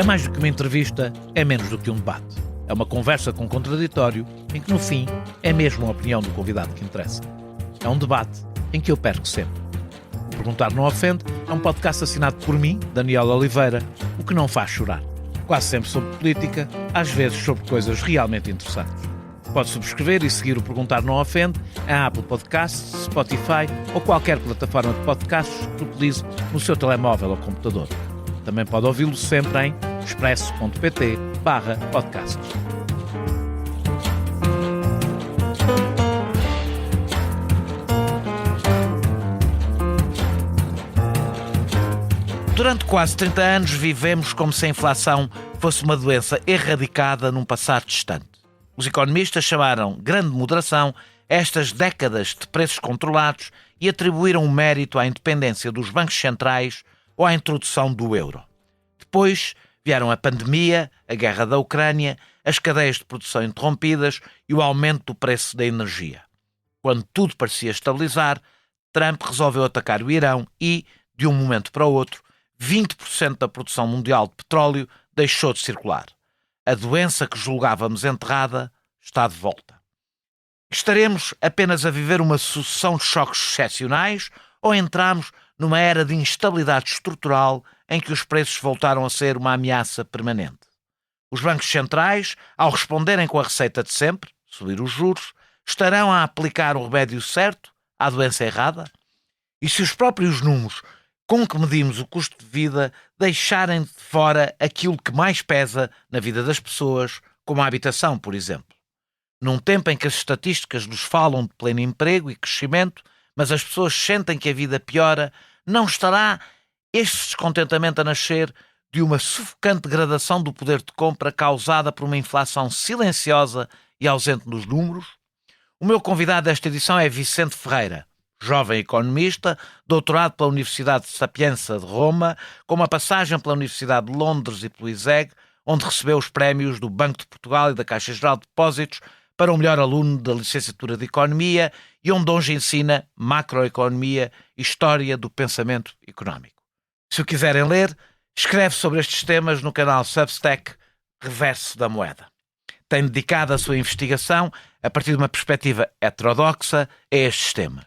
É mais do que uma entrevista, é menos do que um debate. É uma conversa com contraditório, em que no fim é mesmo a opinião do convidado que interessa. É um debate em que eu perco sempre. O Perguntar Não Ofende é um podcast assinado por mim, Daniel Oliveira, o que não faz chorar. Quase sempre sobre política, às vezes sobre coisas realmente interessantes. Pode subscrever e seguir o Perguntar Não Ofende em Apple Podcasts, Spotify ou qualquer plataforma de podcasts que utilize no seu telemóvel ou computador. Também pode ouvi-lo sempre em expresso.pt/podcasts. Durante quase 30 anos vivemos como se a inflação fosse uma doença erradicada num passado distante. Os economistas chamaram grande moderação estas décadas de preços controlados e atribuíram o mérito à independência dos bancos centrais ou à introdução do euro. Depois vieram a pandemia, a guerra da Ucrânia, as cadeias de produção interrompidas e o aumento do preço da energia. Quando tudo parecia estabilizar, Trump resolveu atacar o Irão e, de um momento para o outro, 20% da produção mundial de petróleo deixou de circular. A doença que julgávamos enterrada está de volta. Estaremos apenas a viver uma sucessão de choques excepcionais ou entramos numa era de instabilidade estrutural em que os preços voltaram a ser uma ameaça permanente? Os bancos centrais, ao responderem com a receita de sempre, subir os juros, estarão a aplicar o remédio certo à doença errada? E se os próprios números com que medimos o custo de vida deixarem de fora aquilo que mais pesa na vida das pessoas, como a habitação, por exemplo? Num tempo em que as estatísticas nos falam de pleno emprego e crescimento, mas as pessoas sentem que a vida piora, não estará este descontentamento a nascer de uma sufocante degradação do poder de compra causada por uma inflação silenciosa e ausente nos números? O meu convidado desta edição é Vicente Ferreira, jovem economista, doutorado pela Universidade de Sapienza de Roma, com uma passagem pela Universidade de Londres e pelo ISEG, onde recebeu os prémios do Banco de Portugal e da Caixa Geral de Depósitos para o melhor aluno da licenciatura de Economia e onde hoje ensina macroeconomia e história do pensamento económico. Se o quiserem ler, escreve sobre estes temas no canal Substack Reverso da Moeda. Tem dedicado a sua investigação, a partir de uma perspectiva heterodoxa, a estes temas.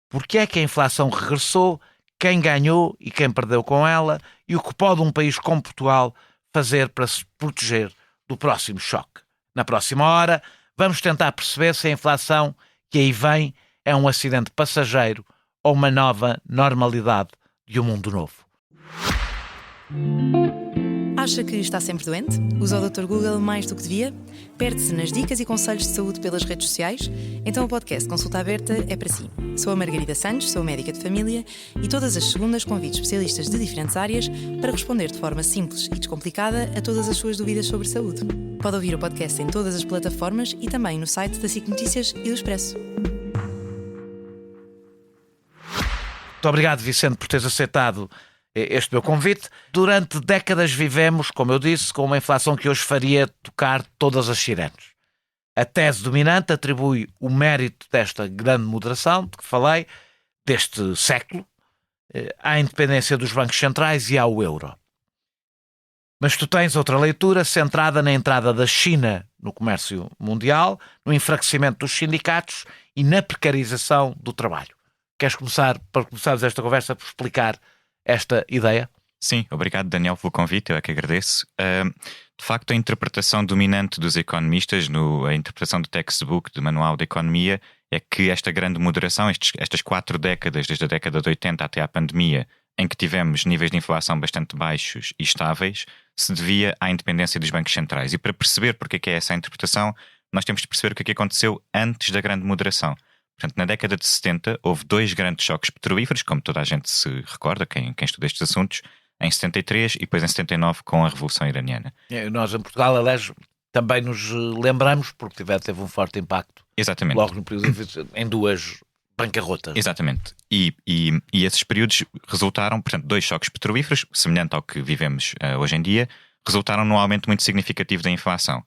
Porque é que a inflação regressou, quem ganhou e quem perdeu com ela, e o que pode um país como Portugal fazer para se proteger do próximo choque? Na próxima hora, vamos tentar perceber se a inflação que aí vem é um acidente passageiro ou uma nova normalidade de um mundo novo. Acha que está sempre doente? Usa o Dr. Google mais do que devia? Perde-se nas dicas e conselhos de saúde pelas redes sociais? Então o podcast Consulta Aberta é para si. Sou a Margarida Santos, sou médica de família e todas as segundas convido especialistas de diferentes áreas para responder de forma simples e descomplicada a todas as suas dúvidas sobre saúde. Pode ouvir o podcast em todas as plataformas e também no site da SIC Notícias e do Expresso. Muito obrigado, Vicente, por teres aceitado este meu convite. Durante décadas vivemos, como eu disse, com uma inflação que hoje faria tocar todas as sirenes. A tese dominante atribui o mérito desta grande moderação, de que falei, deste século, à independência dos bancos centrais e ao euro. Mas tu tens outra leitura centrada na entrada da China no comércio mundial, no enfraquecimento dos sindicatos e na precarização do trabalho. Queres começar, para começarmos esta conversa, por explicar esta ideia? Sim, obrigado, Daniel, pelo convite, eu é que agradeço. De facto, a interpretação dominante dos economistas, a interpretação do textbook, do Manual de Economia, é que esta grande moderação, estas 4 décadas, desde a década de 80 até à pandemia, em que tivemos níveis de inflação bastante baixos e estáveis, se devia à independência dos bancos centrais. E para perceber porque é que é essa a interpretação, nós temos de perceber o que é que aconteceu antes da grande moderação. Portanto, na década de 70 houve 2 grandes choques petrolíferos, como toda a gente se recorda, quem estuda estes assuntos, em 73 e depois em 79 com a Revolução Iraniana. Nós em Portugal, aliás, também nos lembramos, porque teve um forte impacto. Exatamente. Logo no período em 2 bancarrotas. Exatamente. E esses períodos resultaram, portanto, 2 choques petrolíferos, semelhante ao que vivemos hoje em dia, resultaram num aumento muito significativo da inflação.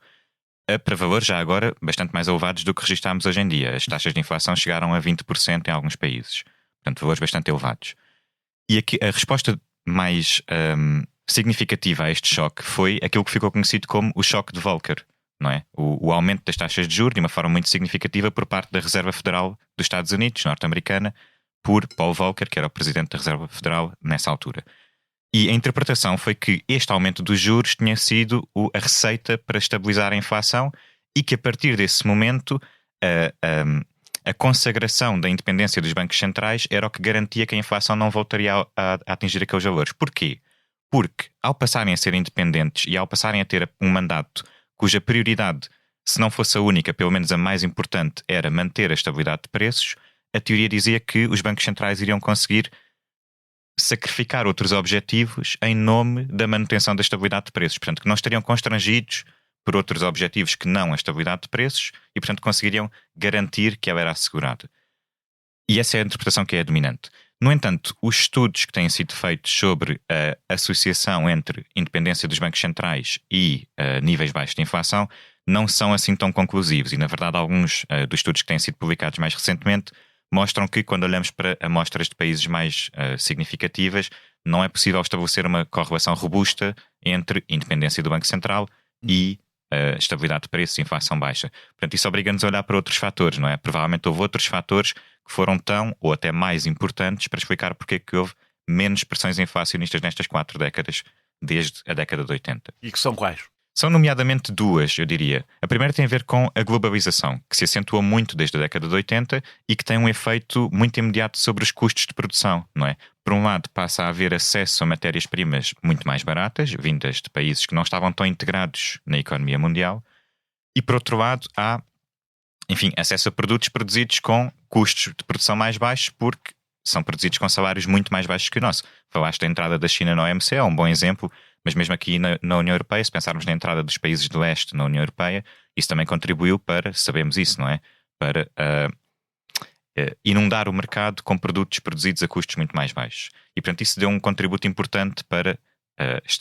Para valores já agora bastante mais elevados do que registámos hoje em dia. As taxas de inflação chegaram a 20% em alguns países. Portanto, valores bastante elevados. E aqui a resposta mais significativa a este choque foi aquilo que ficou conhecido como o choque de Volcker, não é? O aumento das taxas de juros de uma forma muito significativa por parte da Reserva Federal dos Estados Unidos, norte-americana, por Paul Volcker, que era o presidente da Reserva Federal nessa altura. E a interpretação foi que este aumento dos juros tinha sido a receita para estabilizar a inflação e que a partir desse momento a consagração da independência dos bancos centrais era o que garantia que a inflação não voltaria a atingir aqueles valores. Porquê? Porque ao passarem a ser independentes e ao passarem a ter um mandato cuja prioridade, se não fosse a única, pelo menos a mais importante, era manter a estabilidade de preços, a teoria dizia que os bancos centrais iriam conseguir sacrificar outros objetivos em nome da manutenção da estabilidade de preços. Portanto, que não estariam constrangidos por outros objetivos que não a estabilidade de preços e, portanto, conseguiriam garantir que ela era assegurada. E essa é a interpretação que é a dominante. No entanto, os estudos que têm sido feitos sobre a associação entre independência dos bancos centrais e níveis baixos de inflação não são assim tão conclusivos. E, na verdade, alguns dos estudos que têm sido publicados mais recentemente mostram que, quando olhamos para amostras de países mais significativas, não é possível estabelecer uma correlação robusta entre independência do Banco Central e estabilidade de preços e inflação baixa. Portanto, isso obriga-nos a olhar para outros fatores, não é? Provavelmente houve outros fatores que foram tão ou até mais importantes para explicar porque é que houve menos pressões inflacionistas nestas 4 décadas, desde a década de 80. E que são quais? São nomeadamente 2, eu diria. A primeira tem a ver com a globalização, que se acentuou muito desde a década de 80 e que tem um efeito muito imediato sobre os custos de produção, não é? Por um lado, passa a haver acesso a matérias-primas muito mais baratas, vindas de países que não estavam tão integrados na economia mundial, e por outro lado, há, enfim, acesso a produtos produzidos com custos de produção mais baixos, porque são produzidos com salários muito mais baixos que o nosso. Falaste da entrada da China na OMC, é um bom exemplo, mas mesmo aqui na União Europeia, se pensarmos na entrada dos países do leste na União Europeia, isso também contribuiu para, sabemos isso, não é? Para inundar o mercado com produtos produzidos a custos muito mais baixos. E, portanto, isso deu um contributo importante para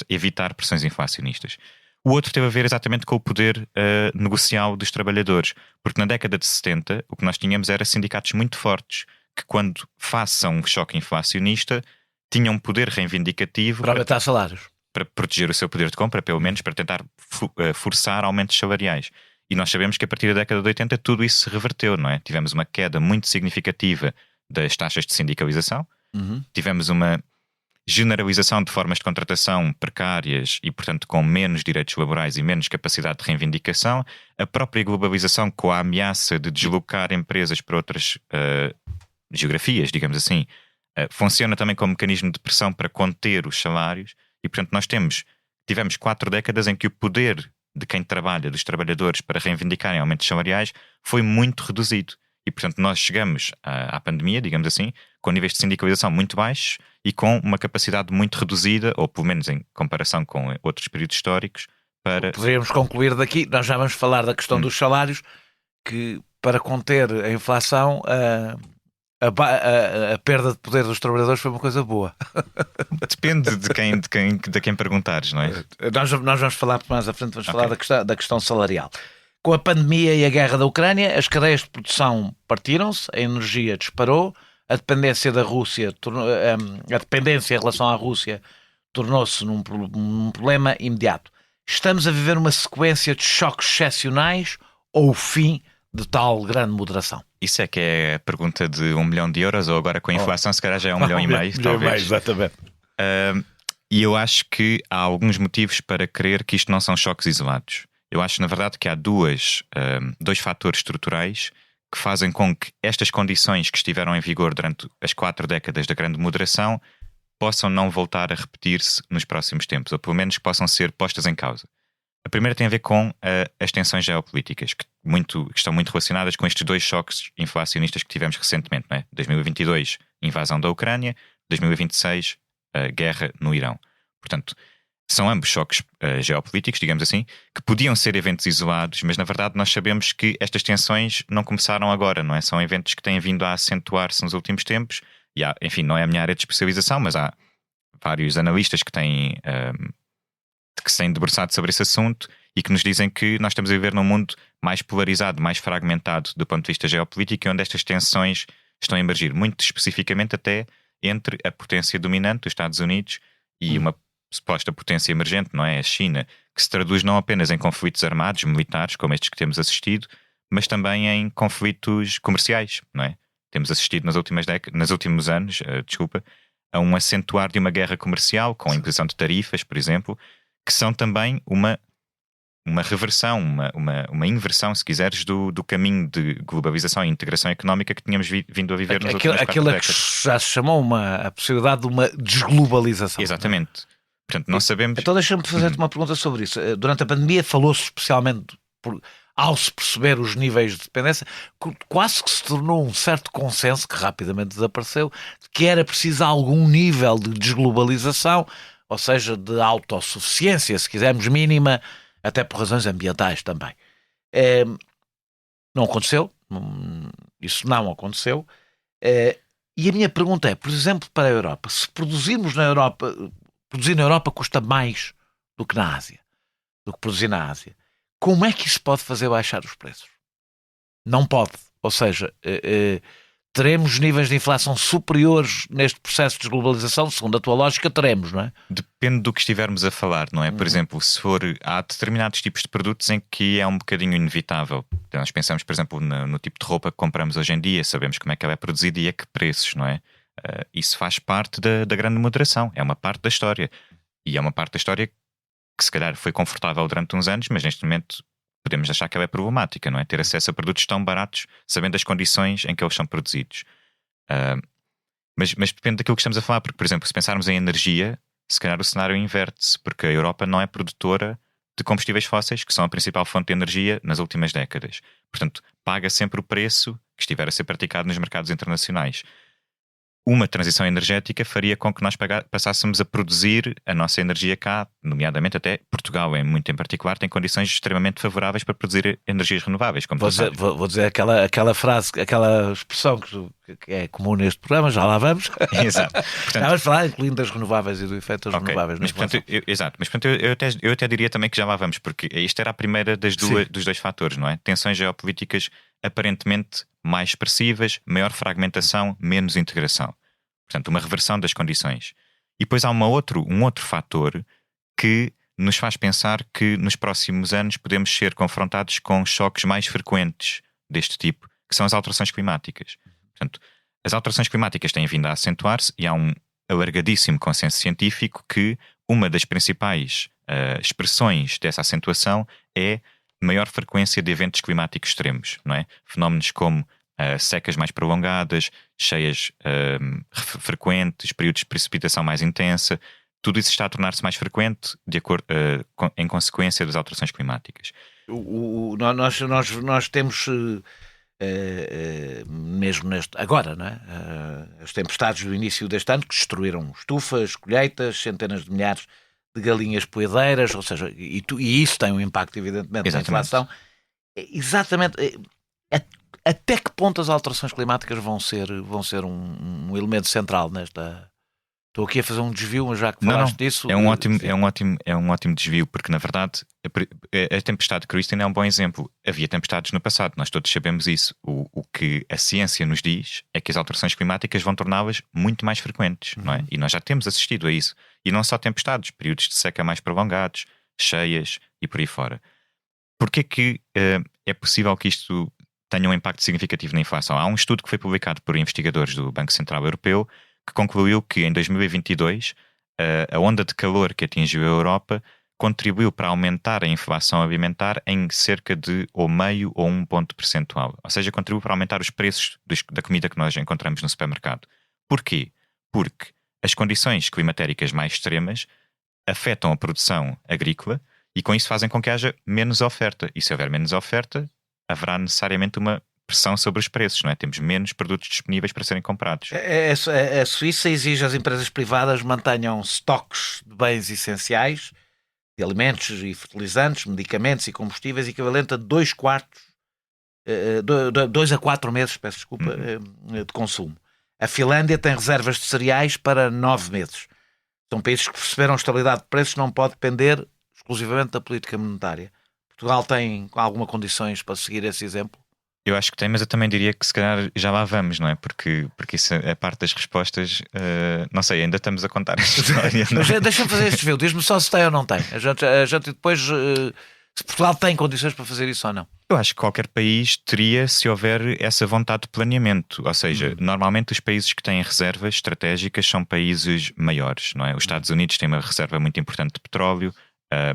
evitar pressões inflacionistas. O outro teve a ver exatamente com o poder negocial dos trabalhadores, porque na década de 70 o que nós tínhamos era sindicatos muito fortes, que quando face a um choque inflacionista tinham um poder reivindicativo para aumentar salários, para proteger o seu poder de compra, pelo menos para tentar forçar aumentos salariais. E nós sabemos que a partir da década de 80 tudo isso se reverteu, não é? Tivemos uma queda muito significativa das taxas de sindicalização, tivemos uma generalização de formas de contratação precárias e, portanto, com menos direitos laborais e menos capacidade de reivindicação, a própria globalização com a ameaça de deslocar empresas para outras geografias, digamos assim, funciona também como mecanismo de pressão para conter os salários e, portanto, nós tivemos 4 décadas em que o poder de quem trabalha, dos trabalhadores, para reivindicarem aumentos salariais foi muito reduzido. E, portanto, nós chegamos à pandemia, digamos assim, com níveis de sindicalização muito baixos e com uma capacidade muito reduzida, ou pelo menos em comparação com outros períodos históricos, para... Poderíamos concluir daqui, nós já vamos falar da questão dos salários, que para conter a inflação, a perda de poder dos trabalhadores foi uma coisa boa. Depende de quem perguntares, não é? Nós vamos falar mais à frente, vamos falar da questão salarial. Com a pandemia e a guerra da Ucrânia, as cadeias de produção partiram-se, a energia disparou, a dependência da Rússia, a dependência em relação à Rússia tornou-se num problema imediato. Estamos a viver uma sequência de choques excepcionais ou o fim de tal grande moderação? Isso é que é a pergunta de €1 milhão, ou agora com a inflação se calhar já é 1,5 milhão, talvez. Exatamente. E eu acho que há alguns motivos para crer que isto não são choques isolados. Eu acho, na verdade, que há dois fatores estruturais que fazem com que estas condições que estiveram em vigor durante as 4 décadas da grande moderação possam não voltar a repetir-se nos próximos tempos, ou pelo menos que possam ser postas em causa. A primeira tem a ver com as tensões geopolíticas, que estão muito relacionadas com estes 2 choques inflacionistas que tivemos recentemente, não é? 2022, invasão da Ucrânia, 2026, guerra no Irão. Portanto, são ambos choques geopolíticos, digamos assim, que podiam ser eventos isolados, mas na verdade nós sabemos que estas tensões não começaram agora, não é? São eventos que têm vindo a acentuar-se nos últimos tempos e há, enfim, não é a minha área de especialização, mas há vários analistas que se têm debruçado sobre esse assunto e que nos dizem que nós estamos a viver num mundo mais polarizado, mais fragmentado do ponto de vista geopolítico, onde estas tensões estão a emergir, muito especificamente até entre a potência dominante, os Estados Unidos, e uma suposta potência emergente, não é? A China, que se traduz não apenas em conflitos armados, militares, como estes que temos assistido, mas também em conflitos comerciais, não é? Temos assistido nos últimos anos, a um acentuar de uma guerra comercial, com a imposição de tarifas, por exemplo, que são também uma reversão, uma inversão, se quiseres, do caminho de globalização e integração económica que tínhamos vindo a viver nos últimos 4 décadas. Aquilo que já se chamou a possibilidade de uma desglobalização. Exatamente. Portanto, não sabemos... Então deixa-me fazer-te uma pergunta sobre isso. Durante a pandemia falou-se especialmente, ao se perceber os níveis de dependência, quase que se tornou um certo consenso, que rapidamente desapareceu, de que era preciso algum nível de desglobalização, ou seja, de autossuficiência, se quisermos, mínima, até por razões ambientais também. Não aconteceu. Isso não aconteceu. E a minha pergunta é, por exemplo, para a Europa, se produzirmos na Europa... Produzir na Europa custa mais do que na Ásia, do que produzir na Ásia. Como é que isso pode fazer baixar os preços? Não pode. Ou seja, teremos níveis de inflação superiores neste processo de desglobalização? Segundo a tua lógica, teremos, não é? Depende do que estivermos a falar, não é? Por exemplo, há determinados tipos de produtos em que é um bocadinho inevitável. Então, nós pensamos, por exemplo, no tipo de roupa que compramos hoje em dia, sabemos como é que ela é produzida e a que preços, não é? Isso faz parte da grande moderação, é uma parte da história, e é uma parte da história que se calhar foi confortável durante uns anos, mas neste momento podemos achar que ela é problemática, não é? Ter acesso a produtos tão baratos, sabendo as condições em que eles são produzidos. Mas depende daquilo que estamos a falar, porque, por exemplo, se pensarmos em energia, se calhar o cenário inverte-se, porque a Europa não é produtora de combustíveis fósseis, que são a principal fonte de energia nas últimas décadas. Portanto, paga sempre o preço que estiver a ser praticado nos mercados internacionais. Uma transição energética faria com que nós passássemos a produzir a nossa energia cá, nomeadamente até Portugal, muito em particular, tem condições extremamente favoráveis para produzir energias renováveis. Como vou dizer aquela frase, aquela expressão que é comum neste programa, já lá vamos. Exato. Portanto, vamos falar, incluindo das renováveis e do efeito das renováveis. Mas, portanto, eu até diria também que já lá vamos, porque isto era a primeira dos dois fatores, não é? Tensões geopolíticas aparentemente mais expressivas, maior fragmentação, menos integração. Portanto, uma reversão das condições. E depois há um outro fator que nos faz pensar que nos próximos anos podemos ser confrontados com choques mais frequentes deste tipo, que são as alterações climáticas. Portanto, as alterações climáticas têm vindo a acentuar-se e há um alargadíssimo consenso científico que uma das principais expressões dessa acentuação é maior frequência de eventos climáticos extremos, não é? Fenómenos como secas mais prolongadas, cheias frequentes, períodos de precipitação mais intensa, tudo isso está a tornar-se mais frequente em consequência das alterações climáticas. Nós temos mesmo agora, não é? As tempestades do início deste ano que destruíram estufas, colheitas, centenas de milhares de galinhas poedeiras, ou seja, e isso tem um impacto evidentemente na inflação. Exatamente. Até que ponto as alterações climáticas vão ser um elemento central nesta... Estou aqui a fazer um desvio, mas já que falaste disso... É um ótimo desvio, porque na verdade a tempestade de Kristen é um bom exemplo. Havia tempestades no passado, nós todos sabemos isso. O que a ciência nos diz é que as alterações climáticas vão torná-las muito mais frequentes, não é? E nós já temos assistido a isso. E não só tempestades, períodos de seca mais prolongados, cheias e por aí fora. Porquê que é possível que isto tenha um impacto significativo na inflação? Há um estudo que foi publicado por investigadores do Banco Central Europeu que concluiu que em 2022 a onda de calor que atingiu a Europa contribuiu para aumentar a inflação alimentar em cerca de ou meio ou 1 ponto percentual. Ou seja, contribuiu para aumentar os preços da comida que nós encontramos no supermercado. Porquê? Porque as condições climatéricas mais extremas afetam a produção agrícola e com isso fazem com que haja menos oferta. E se houver menos oferta, haverá necessariamente uma pressão sobre os preços, não é? Temos menos produtos disponíveis para serem comprados. A Suíça exige às empresas privadas mantenham estoques de bens essenciais, de alimentos e fertilizantes, medicamentos e combustíveis, equivalente a 2 a 4 meses, peço desculpa, de consumo. A Finlândia tem reservas de cereais para 9 meses. São países que perceberam a estabilidade de preços, não pode depender exclusivamente da política monetária. Portugal tem alguma condições para seguir esse exemplo? Eu acho que tem, mas eu também diria que se calhar já lá vamos, não é? Porque isso é parte das respostas. Não sei, ainda estamos a contar esta história. Não é? Mas deixa-me fazer este desvio. Diz-me só se tem ou não tem. A gente depois, se Portugal tem condições para fazer isso ou não. Eu acho que qualquer país teria, se houver essa vontade de planeamento. Ou seja, normalmente os países que têm reservas estratégicas são países maiores, não é? Os Estados Unidos têm uma reserva muito importante de petróleo.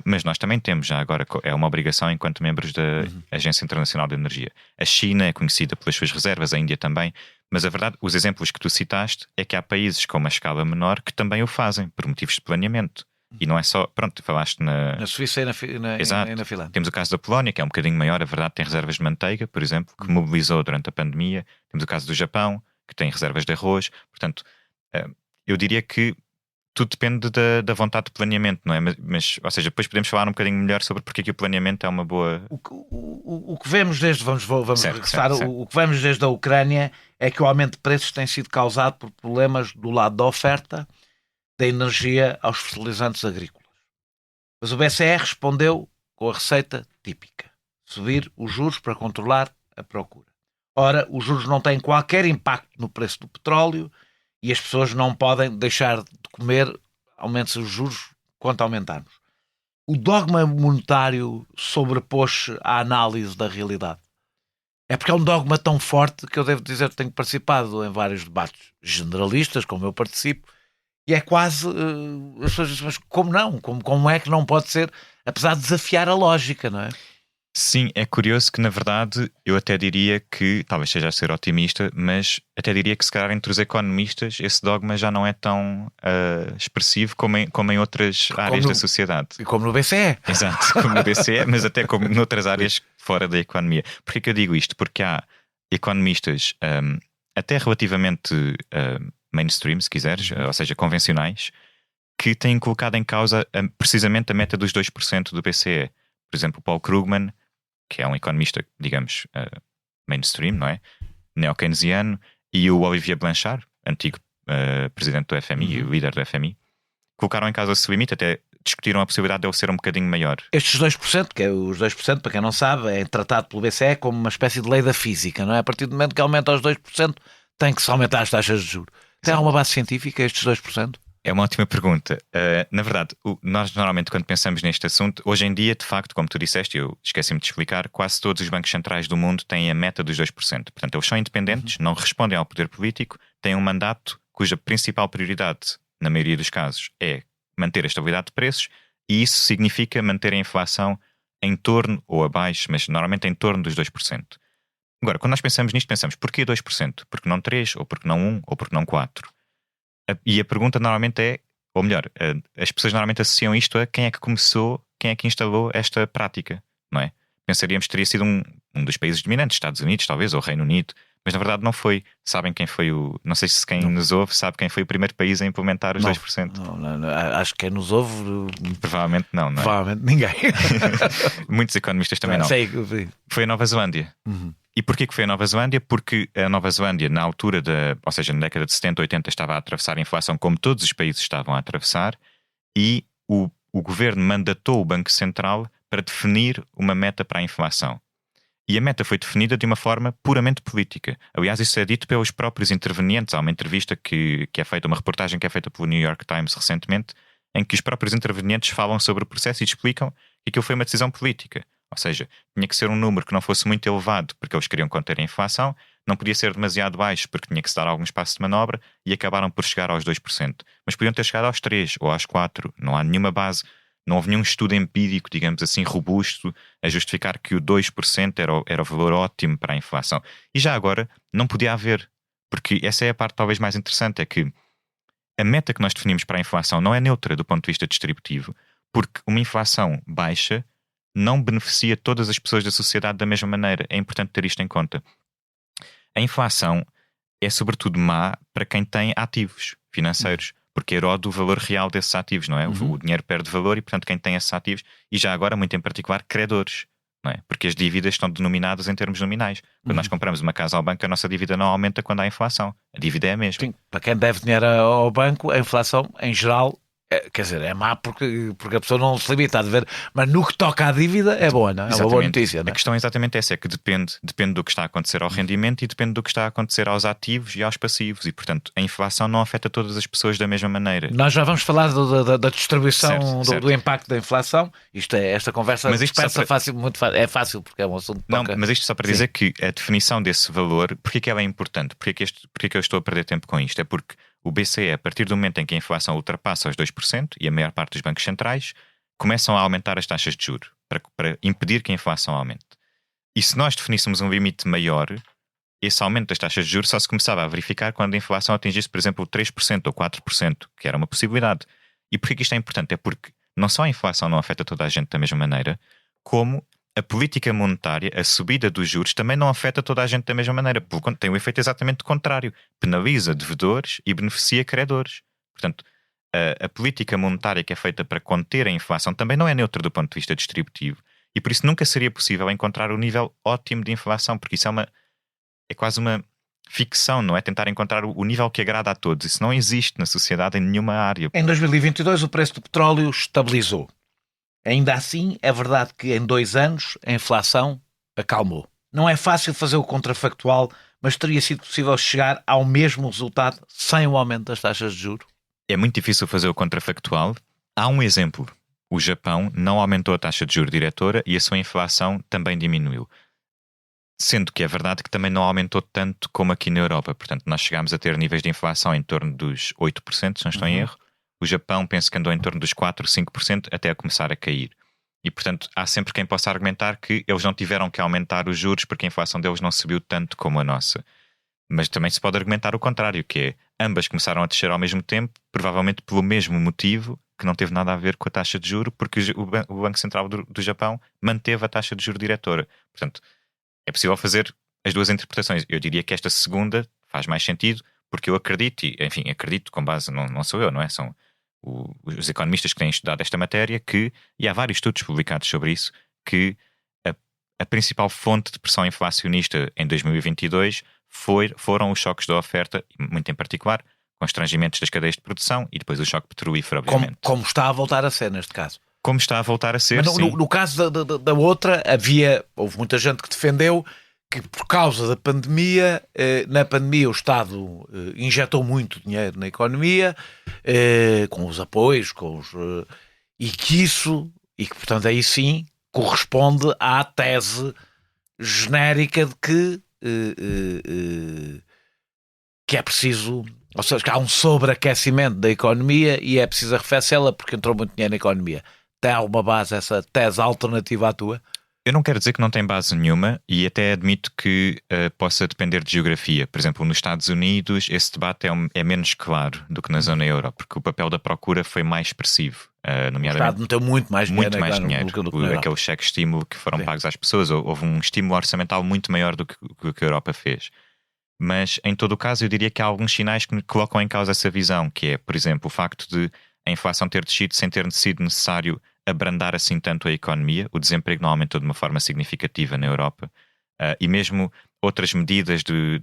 Mas nós também temos, já agora é uma obrigação enquanto membros da Agência Internacional de Energia. A China é conhecida pelas suas reservas, a Índia também, mas a verdade, os exemplos que tu citaste é que há países com uma escala menor que também o fazem, por motivos de planeamento. E não é só, pronto, falaste na Suíça e na Finlândia. Temos o caso da Polónia, que é um bocadinho maior, a verdade, tem reservas de manteiga, por exemplo, que mobilizou durante a pandemia. Temos o caso do Japão, que tem reservas de arroz. Portanto, eu diria que tudo depende da vontade de planeamento, não é? Mas, ou seja, depois podemos falar um bocadinho melhor sobre porque é que o planeamento é uma boa... O que vemos desde, vamos certo, regressar, certo. O que vemos desde a Ucrânia é que o aumento de preços tem sido causado por problemas do lado da oferta da energia aos fertilizantes agrícolas. Mas o BCE respondeu com a receita típica: subir os juros para controlar a procura. Ora, os juros não têm qualquer impacto no preço do petróleo e as pessoas não podem deixar de comer, aumente-se os juros quanto aumentarmos. O dogma monetário sobrepôs-se à análise da realidade. É porque é um dogma tão forte que eu devo dizer que tenho participado em vários debates generalistas, como eu participo, e é quase... as pessoas dizem, mas como não? Como é que não pode ser, apesar de desafiar a lógica, não é? Sim, é curioso que na verdade eu até diria que, talvez seja a ser otimista, mas até diria que se calhar entre os economistas esse dogma já não é tão expressivo como em outras áreas da sociedade. E como no BCE. Exato, como no BCE, mas até como noutras áreas fora da economia. Porquê que eu digo isto? Porque há economistas até relativamente mainstream, se quiseres, ou seja, convencionais, que têm colocado em causa precisamente a meta dos 2% do BCE. Por exemplo, o Paul Krugman, que é um economista, digamos, mainstream, não é? Neo-keynesiano, e o Olivier Blanchard, antigo presidente do FMI, líder do FMI, colocaram em causa esse limite, até discutiram a possibilidade de ele ser um bocadinho maior. Estes 2%, que é os 2%, para quem não sabe, é tratado pelo BCE como uma espécie de lei da física, não é? A partir do momento que aumenta aos 2%, tem que se aumentar as taxas de juros. Tem alguma base científica estes 2%? É uma ótima pergunta. Na verdade, nós normalmente quando pensamos neste assunto, hoje em dia, de facto, como tu disseste, eu esqueci-me de explicar, quase todos os bancos centrais do mundo têm a meta dos 2%. Portanto, eles são independentes, não respondem ao poder político, têm um mandato cuja principal prioridade, na maioria dos casos, é manter a estabilidade de preços, e isso significa manter a inflação em torno ou abaixo, mas normalmente em torno dos 2%. Agora, quando nós pensamos nisto, pensamos, porquê 2%? Porque não 3%, ou porque não 1%, ou porque não 4%? E a pergunta normalmente é, ou melhor, as pessoas normalmente associam isto a quem é que começou, quem é que instalou esta prática, não é? Pensaríamos que teria sido um dos países dominantes, Estados Unidos talvez, ou Reino Unido, mas na verdade não foi. Sabem quem foi não sei se quem nos ouve sabe quem foi o primeiro país a implementar os 2%. Não, acho que quem nos ouve... Provavelmente não é? Provavelmente ninguém. Muitos economistas também não. Sei. Foi a Nova Zelândia. E porquê que foi a Nova Zelândia? Porque a Nova Zelândia, na altura ou seja, na década de 70, 80, estava a atravessar a inflação como todos os países estavam a atravessar, e o governo mandatou o Banco Central para definir uma meta para a inflação. E a meta foi definida de uma forma puramente política. Aliás, isso é dito pelos próprios intervenientes. Há uma entrevista que é feita, uma reportagem que é feita pelo New York Times recentemente, em que os próprios intervenientes falam sobre o processo e explicam que aquilo foi uma decisão política. Ou seja, tinha que ser um número que não fosse muito elevado porque eles queriam conter a inflação, não podia ser demasiado baixo porque tinha que se dar algum espaço de manobra, e acabaram por chegar aos 2%. Mas podiam ter chegado aos 3% ou aos 4%. Não há nenhuma base, não houve nenhum estudo empírico, digamos assim, robusto a justificar que o 2% era o valor ótimo para a inflação. E já agora não podia haver, porque essa é a parte talvez mais interessante, é que a meta que nós definimos para a inflação não é neutra do ponto de vista distributivo, porque uma inflação baixa não beneficia todas as pessoas da sociedade da mesma maneira. É importante ter isto em conta. A inflação é sobretudo má para quem tem ativos financeiros, porque erode o valor real desses ativos, não é? O dinheiro perde valor e, portanto, quem tem esses ativos, e já agora, muito em particular, credores, não é? Porque as dívidas estão denominadas em termos nominais. Quando nós compramos uma casa ao banco, a nossa dívida não aumenta quando há inflação. A dívida é a mesma. Sim, para quem deve dinheiro ao banco, a inflação, em geral, Quer dizer, é má porque a pessoa não se limita a dever, mas no que toca à dívida é boa, não é? É uma boa notícia, não é? A questão é exatamente essa, é que depende do que está a acontecer ao rendimento e depende do que está a acontecer aos ativos e aos passivos, e portanto a inflação não afeta todas as pessoas da mesma maneira. Nós já vamos falar da distribuição Certo. do impacto da inflação. Esta conversa Mas isto passa fácil, é fácil porque é um assunto que toca. Não, mas isto só para dizer que a definição desse valor, porque que ela é importante? Porque que eu estou a perder tempo com isto? É porque o BCE, a partir do momento em que a inflação ultrapassa os 2%, e a maior parte dos bancos centrais, começam a aumentar as taxas de juros para impedir que a inflação aumente. E se nós definíssemos um limite maior, esse aumento das taxas de juros só se começava a verificar quando a inflação atingisse, por exemplo, 3% ou 4%, que era uma possibilidade. E porquê que isto é importante? É porque não só a inflação não afeta toda a gente da mesma maneira, como a política monetária, a subida dos juros, também não afeta toda a gente da mesma maneira. Tem o efeito exatamente contrário. Penaliza devedores e beneficia credores. Portanto, a política monetária que é feita para conter a inflação também não é neutra do ponto de vista distributivo. E por isso nunca seria possível encontrar o nível ótimo de inflação, porque isso é quase uma ficção, não é? Tentar encontrar o nível que agrada a todos. Isso não existe na sociedade em nenhuma área. Em 2022 o preço do petróleo estabilizou. Ainda assim, é verdade que em 2 anos a inflação acalmou. Não é fácil fazer o contrafactual, mas teria sido possível chegar ao mesmo resultado sem o aumento das taxas de juros? É muito difícil fazer o contrafactual. Há um exemplo. O Japão não aumentou a taxa de juros diretora e a sua inflação também diminuiu. Sendo que é verdade que também não aumentou tanto como aqui na Europa. Portanto, nós chegámos a ter níveis de inflação em torno dos 8%, se não estou em erro. O Japão penso que andou em torno dos 4%, 5% até a começar a cair. E, portanto, há sempre quem possa argumentar que eles não tiveram que aumentar os juros porque a inflação deles não subiu tanto como a nossa. Mas também se pode argumentar o contrário, que é ambas começaram a descer ao mesmo tempo, provavelmente pelo mesmo motivo, que não teve nada a ver com a taxa de juro, porque o Banco Central do Japão manteve a taxa de juro diretora. Portanto, é possível fazer as duas interpretações. Eu diria que esta segunda faz mais sentido, porque eu acredito, e enfim, acredito com base, não sou eu, não é? São os economistas que têm estudado esta matéria, e há vários estudos publicados sobre isso, que a principal fonte de pressão inflacionista em 2022 foram os choques da oferta, muito em particular, constrangimentos das cadeias de produção e depois o choque petrolífero, obviamente. Como está a voltar a ser neste caso. Como está a voltar a ser, mas no caso da outra, houve muita gente que defendeu que por causa da pandemia, na pandemia o Estado injetou muito dinheiro na economia, com os apoios, e que portanto aí sim corresponde à tese genérica de que é preciso, ou seja, que há um sobreaquecimento da economia e é preciso arrefecê-la porque entrou muito dinheiro na economia. Tem alguma base essa tese alternativa à tua? Eu não quero dizer que não tem base nenhuma e até admito que possa depender de geografia. Por exemplo, nos Estados Unidos esse debate é menos claro do que na zona euro, porque o papel da procura foi mais expressivo. Nomeadamente, o Estado meteu muito mais dinheiro. Aqueles cheques de estímulo que foram pagos às pessoas. Houve um estímulo orçamental muito maior do que a Europa fez. Mas, em todo o caso, eu diria que há alguns sinais que colocam em causa essa visão, que é, por exemplo, o facto de a inflação ter descido sem ter sido necessário abrandar assim tanto a economia. O desemprego não aumentou de uma forma significativa na Europa. E mesmo outras medidas de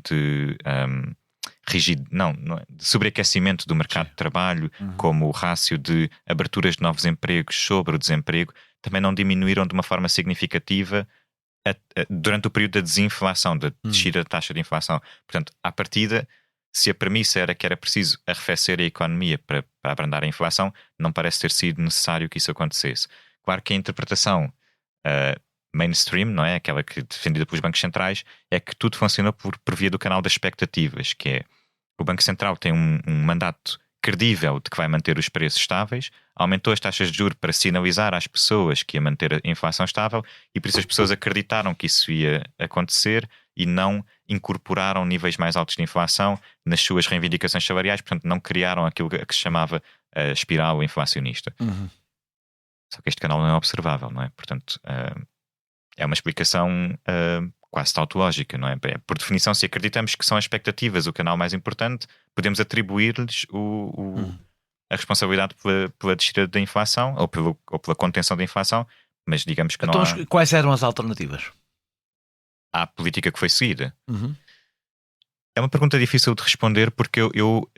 sobreaquecimento do mercado de trabalho, como o rácio de aberturas de novos empregos sobre o desemprego, também não diminuíram de uma forma significativa durante o período da desinflação, da descida da taxa de inflação. Portanto, à partida, se a premissa era que era preciso arrefecer a economia para abrandar a inflação, não parece ter sido necessário que isso acontecesse. Claro que a interpretação mainstream, não é? Aquela que defendida pelos bancos centrais, é que tudo funcionou por via do canal das expectativas, que é o Banco Central tem um mandato credível de que vai manter os preços estáveis, aumentou as taxas de juros para sinalizar às pessoas que ia manter a inflação estável e por isso as pessoas acreditaram que isso ia acontecer e não incorporaram níveis mais altos de inflação nas suas reivindicações salariais, portanto não criaram aquilo que se chamava a espiral inflacionista. Só que este canal não é observável, não é? Portanto, é uma explicação quase tautológica, não é? Por definição, se acreditamos que são as expectativas o canal mais importante, podemos atribuir-lhes a responsabilidade pela descida da inflação ou pela contenção da inflação, mas digamos que então, não há... Quais eram as alternativas? À política que foi seguida? É uma pergunta difícil de responder porque eu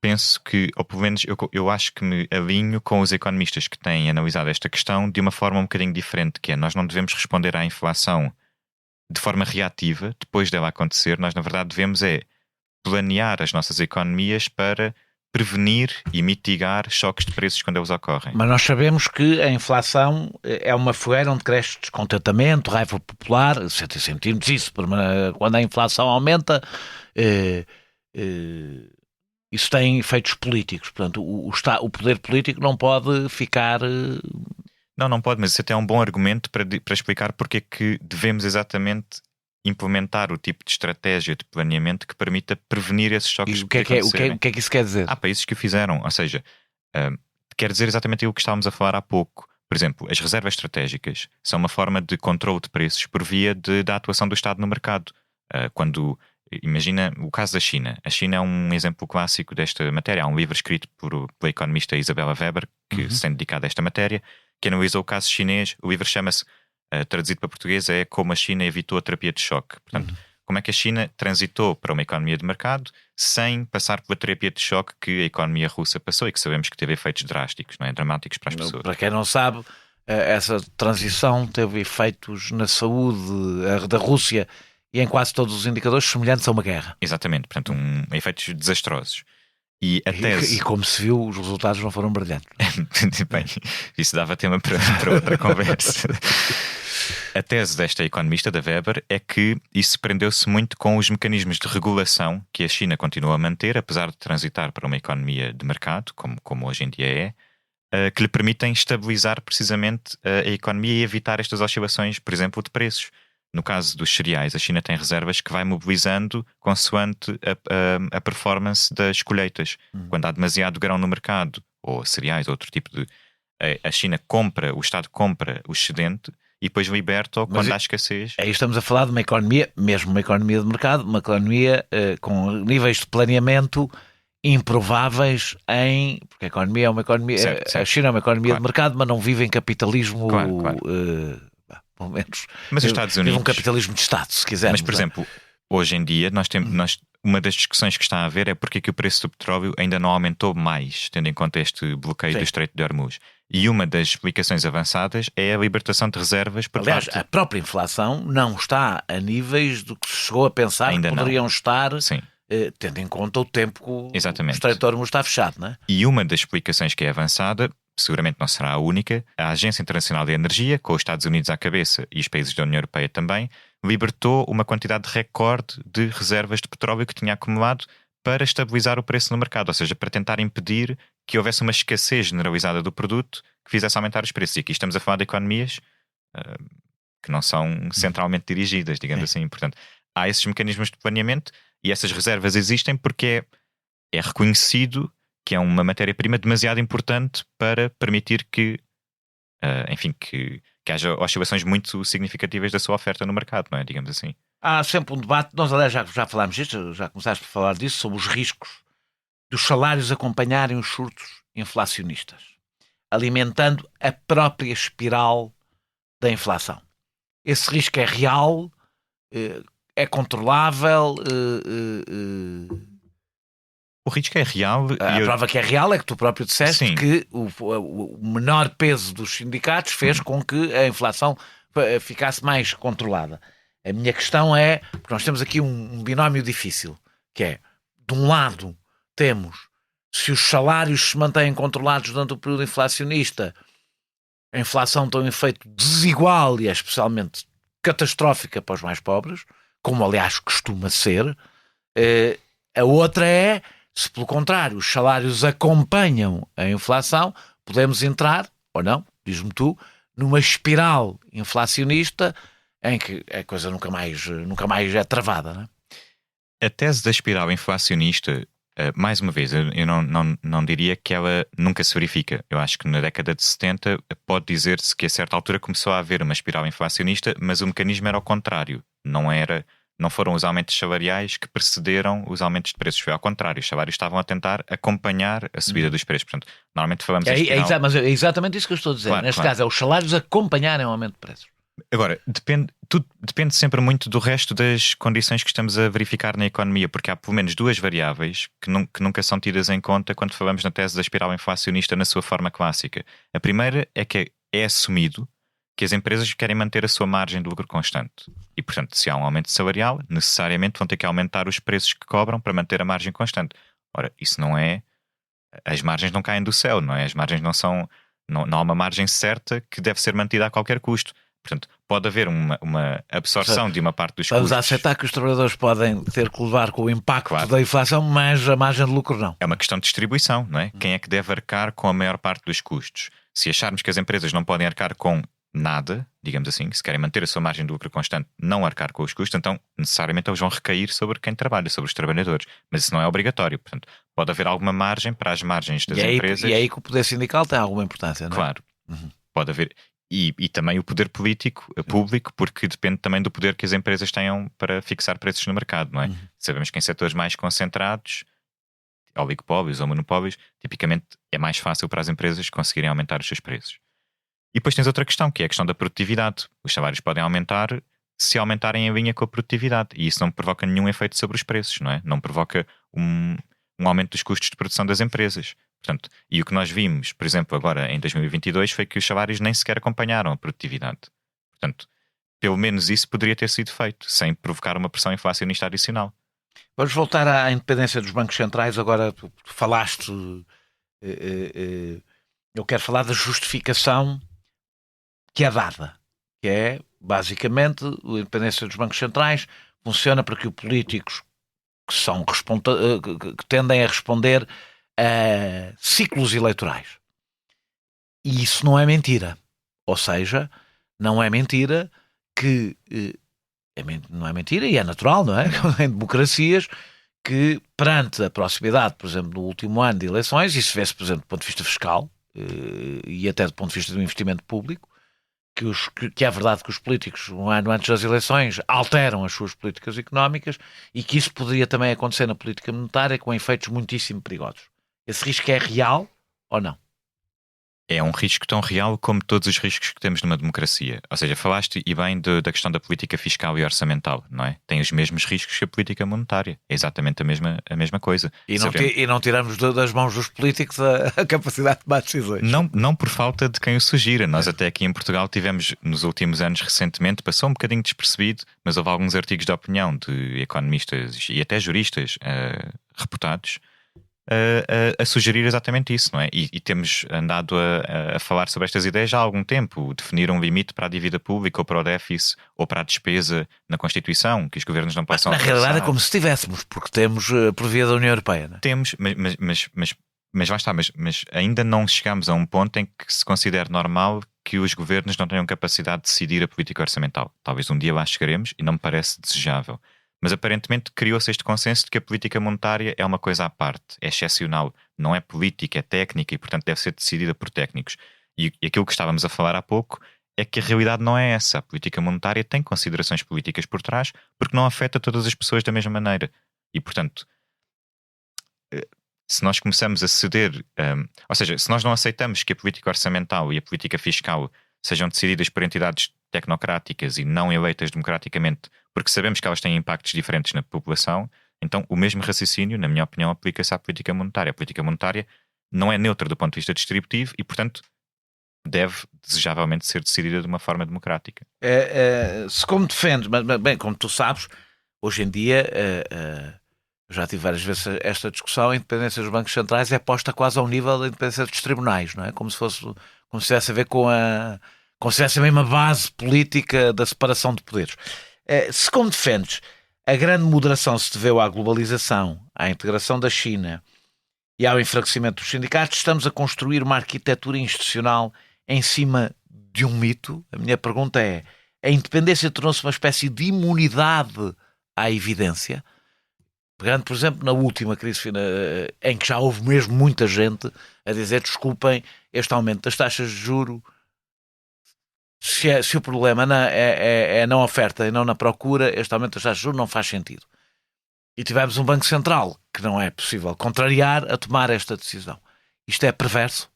penso que, ou pelo menos eu acho que me alinho com os economistas que têm analisado esta questão de uma forma um bocadinho diferente, que é: nós não devemos responder à inflação de forma reativa, depois dela acontecer. Nós, na verdade, devemos planear as nossas economias para prevenir e mitigar choques de preços quando eles ocorrem. Mas nós sabemos que a inflação é uma fogueira onde cresce descontentamento, raiva popular, sentimos isso, quando a inflação aumenta, isso tem efeitos políticos. Portanto, o poder político não pode ficar... Não pode, mas isso até é um bom argumento para explicar porque é que devemos exatamente implementar o tipo de estratégia de planeamento que permita prevenir esses choques. O que é que isso quer dizer? Há países que o fizeram, ou seja, quer dizer exatamente o que estávamos a falar há pouco. Por exemplo, as reservas estratégicas são uma forma de controle de preços por via da atuação do Estado no mercado. Imagina o caso da China. A China é um exemplo clássico desta matéria. Há um livro escrito pela economista Isabella Weber, que se tem dedicado a esta matéria, que analisou o caso chinês. O livro chama-se, traduzido para português, é Como a China evitou a terapia de choque. Portanto, como é que a China transitou para uma economia de mercado sem passar pela terapia de choque que a economia russa passou e que sabemos que teve efeitos drásticos, não é? Dramáticos para as pessoas. Para quem não sabe, essa transição teve efeitos na saúde da Rússia e em quase todos os indicadores semelhantes a uma guerra. Exatamente, portanto, efeitos desastrosos. E a tese... E como se viu, os resultados não foram brilhantes. Bem, isso dava tema para outra conversa. A tese desta economista, da Weber, é que isso prendeu-se muito com os mecanismos de regulação que a China continua a manter, apesar de transitar para uma economia de mercado, como hoje em dia que lhe permitem estabilizar precisamente a economia e evitar estas oscilações, por exemplo, de preços. No caso dos cereais, a China tem reservas que vai mobilizando consoante a performance das colheitas. Quando há demasiado grão no mercado, ou cereais, ou outro tipo de... A China compra, o Estado compra o excedente e depois liberta-o quando há escassez. Aí estamos a falar de uma economia, mesmo uma economia de mercado, uma economia com níveis de planeamento improváveis porque a economia é uma economia... Certo. A China é uma economia Claro. de mercado, mas não vive em capitalismo... Claro. Pelo menos, mas os Estados Unidos... um capitalismo de Estado, se quisermos. Mas, por exemplo, hoje em dia, uma das discussões que está a haver é porque é que o preço do petróleo ainda não aumentou mais, tendo em conta este bloqueio do Estreito de Hormuz. E uma das explicações avançadas é a libertação de reservas por Aliás, parte... a própria inflação não está a níveis do que se chegou a pensar Ainda que poderiam estar, Sim. Tendo em conta o tempo que o Exatamente. Estreito de Hormuz está fechado, não é? E uma das explicações que é avançada, seguramente não será a única, a Agência Internacional de Energia, com os Estados Unidos à cabeça e os países da União Europeia também, libertou uma quantidade recorde de reservas de petróleo que tinha acumulado para estabilizar o preço no mercado, ou seja, para tentar impedir que houvesse uma escassez generalizada do produto que fizesse aumentar os preços. E aqui estamos a falar de economias que não são centralmente dirigidas, digamos assim. Portanto, há esses mecanismos de planeamento e essas reservas existem porque é reconhecido que é uma matéria-prima demasiado importante para permitir que haja oscilações muito significativas da sua oferta no mercado, não é? Digamos assim. Há sempre um debate, nós aliás já falámos disto, já começaste por falar disso, sobre os riscos dos salários acompanharem os surtos inflacionistas, alimentando a própria espiral da inflação. Esse risco é real, é controlável... O risco é real. A prova que é real é que tu próprio disseste que o menor peso dos sindicatos fez com que a inflação ficasse mais controlada. A minha questão é, porque nós temos aqui um binómio difícil, que é, de um lado, temos, se os salários se mantêm controlados durante o período inflacionista, a inflação tem um efeito desigual e é especialmente catastrófica para os mais pobres, como aliás costuma ser. A outra é, se pelo contrário os salários acompanham a inflação, podemos entrar, ou não, diz-me tu, numa espiral inflacionista em que a coisa nunca mais é travada, não é? A tese da espiral inflacionista, mais uma vez, eu não diria que ela nunca se verifica. Eu acho que na década de 70 pode dizer-se que a certa altura começou a haver uma espiral inflacionista, mas o mecanismo era ao contrário. Não foram os aumentos salariais que precederam os aumentos de preços. Foi ao contrário. Os salários estavam a tentar acompanhar a subida dos preços. Portanto, normalmente falamos mas é exatamente isso que eu estou a dizer. Claro, Neste caso, é os salários acompanharem o aumento de preços. Agora, tudo depende sempre muito do resto das condições que estamos a verificar na economia, porque há pelo menos duas variáveis que nunca são tidas em conta quando falamos na tese da espiral inflacionista na sua forma clássica. A primeira é que é assumido que as empresas querem manter a sua margem de lucro constante. E, portanto, se há um aumento salarial, necessariamente vão ter que aumentar os preços que cobram para manter a margem constante. Ora, isso não é... As margens não caem do céu, não é? As margens não são... Não há uma margem certa que deve ser mantida a qualquer custo. Portanto, pode haver uma absorção de uma parte dos custos. Vamos aceitar que os trabalhadores podem ter que levar com o impacto da inflação, mas a margem de lucro não. É uma questão de distribuição, não é? Quem é que deve arcar com a maior parte dos custos? Se acharmos que as empresas não podem arcar com nada, digamos assim, se querem manter a sua margem de lucro constante, não arcar com os custos, então necessariamente eles vão recair sobre quem trabalha, sobre os trabalhadores. Mas isso não é obrigatório. Portanto, pode haver alguma margem para as margens das empresas. E é aí que o poder sindical tem alguma importância, não é? Claro. Pode haver. E também o poder público, porque depende também do poder que as empresas tenham para fixar preços no mercado, não é? Sabemos que em setores mais concentrados, oligopólios ou monopólios, tipicamente é mais fácil para as empresas conseguirem aumentar os seus preços. E depois tens outra questão, que é a questão da produtividade. Os salários podem aumentar se aumentarem em linha com a produtividade. E isso não provoca nenhum efeito sobre os preços, não é? Não provoca um aumento dos custos de produção das empresas. Portanto, e o que nós vimos, por exemplo, agora em 2022, foi que os salários nem sequer acompanharam a produtividade. Portanto, pelo menos isso poderia ter sido feito, sem provocar uma pressão inflacionista adicional. Vamos voltar à independência dos bancos centrais. Agora tu falaste... eu quero falar da justificação que é dada, que é, basicamente, a independência dos bancos centrais funciona para que os políticos que tendem a responder a ciclos eleitorais. E isso não é mentira. Ou seja, não é mentira que... não é mentira e é natural, não é? Em democracias, que perante a proximidade, por exemplo, do último ano de eleições, isso vê-se, por exemplo, do ponto de vista fiscal e até do ponto de vista do investimento público, que é verdade que os políticos, um ano antes das eleições, alteram as suas políticas económicas e que isso poderia também acontecer na política monetária com efeitos muitíssimo perigosos. Esse risco é real ou não? É um risco tão real como todos os riscos que temos numa democracia. Ou seja, falaste e bem da questão da política fiscal e orçamental, não é? Tem os mesmos riscos que a política monetária. É exatamente a mesma coisa. E não tiramos das mãos dos políticos a capacidade de tomar decisões. Não por falta de quem o sugira. Nós até aqui em Portugal tivemos, nos últimos anos recentemente, passou um bocadinho despercebido, mas houve alguns artigos de opinião de economistas e até juristas reputados a sugerir exatamente isso, não é? E temos andado a falar sobre estas ideias já há algum tempo. Definir um limite para a dívida pública ou para o déficit ou para a despesa na Constituição, que os governos não possam... Na realidade é como se tivéssemos, porque temos por via da União Europeia, não é? Temos, mas lá está, mas ainda não chegamos a um ponto em que se considere normal que os governos não tenham capacidade de decidir a política orçamental. Talvez um dia lá chegaremos e não me parece desejável. Mas aparentemente criou-se este consenso de que a política monetária é uma coisa à parte, é excepcional, não é política, é técnica e portanto deve ser decidida por técnicos. E aquilo que estávamos a falar há pouco é que a realidade não é essa. A política monetária tem considerações políticas por trás porque não afeta todas as pessoas da mesma maneira. E portanto, se nós começamos a ceder, ou seja, se nós não aceitamos que a política orçamental e a política fiscal sejam decididas por entidades tecnocráticas e não eleitas democraticamente, porque sabemos que elas têm impactos diferentes na população, então o mesmo raciocínio, na minha opinião, aplica-se à política monetária. A política monetária não é neutra do ponto de vista distributivo e, portanto, deve desejavelmente ser decidida de uma forma democrática. Se como defendes, mas bem, como tu sabes, hoje em dia, eu já tive várias vezes esta discussão, a independência dos bancos centrais é posta quase ao nível da independência dos tribunais, não é? Como se tivesse a ver com se tivesse a mesma base política da separação de poderes. Se como defendes, a grande moderação se deveu à globalização, à integração da China e ao enfraquecimento dos sindicatos, estamos a construir uma arquitetura institucional em cima de um mito. A minha pergunta é: a independência tornou-se uma espécie de imunidade à evidência? Pegando, por exemplo, na última crise em que já houve mesmo muita gente a dizer: desculpem, este aumento das taxas de juros, se o problema é na oferta e não na procura, este aumento das taxas de juros não faz sentido. E tivemos um Banco Central que não é possível contrariar a tomar esta decisão. Isto é perverso?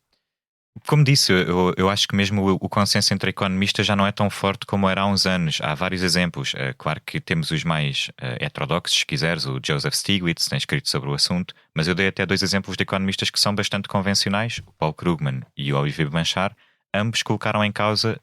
Como disse, eu acho que mesmo o consenso entre economistas já não é tão forte como era há uns anos. Há vários exemplos. Claro que temos os mais heterodoxos, se quiseres, o Joseph Stiglitz tem escrito sobre o assunto, mas eu dei até 2 exemplos de economistas que são bastante convencionais, o Paul Krugman e o Olivier Blanchard. Ambos colocaram em causa,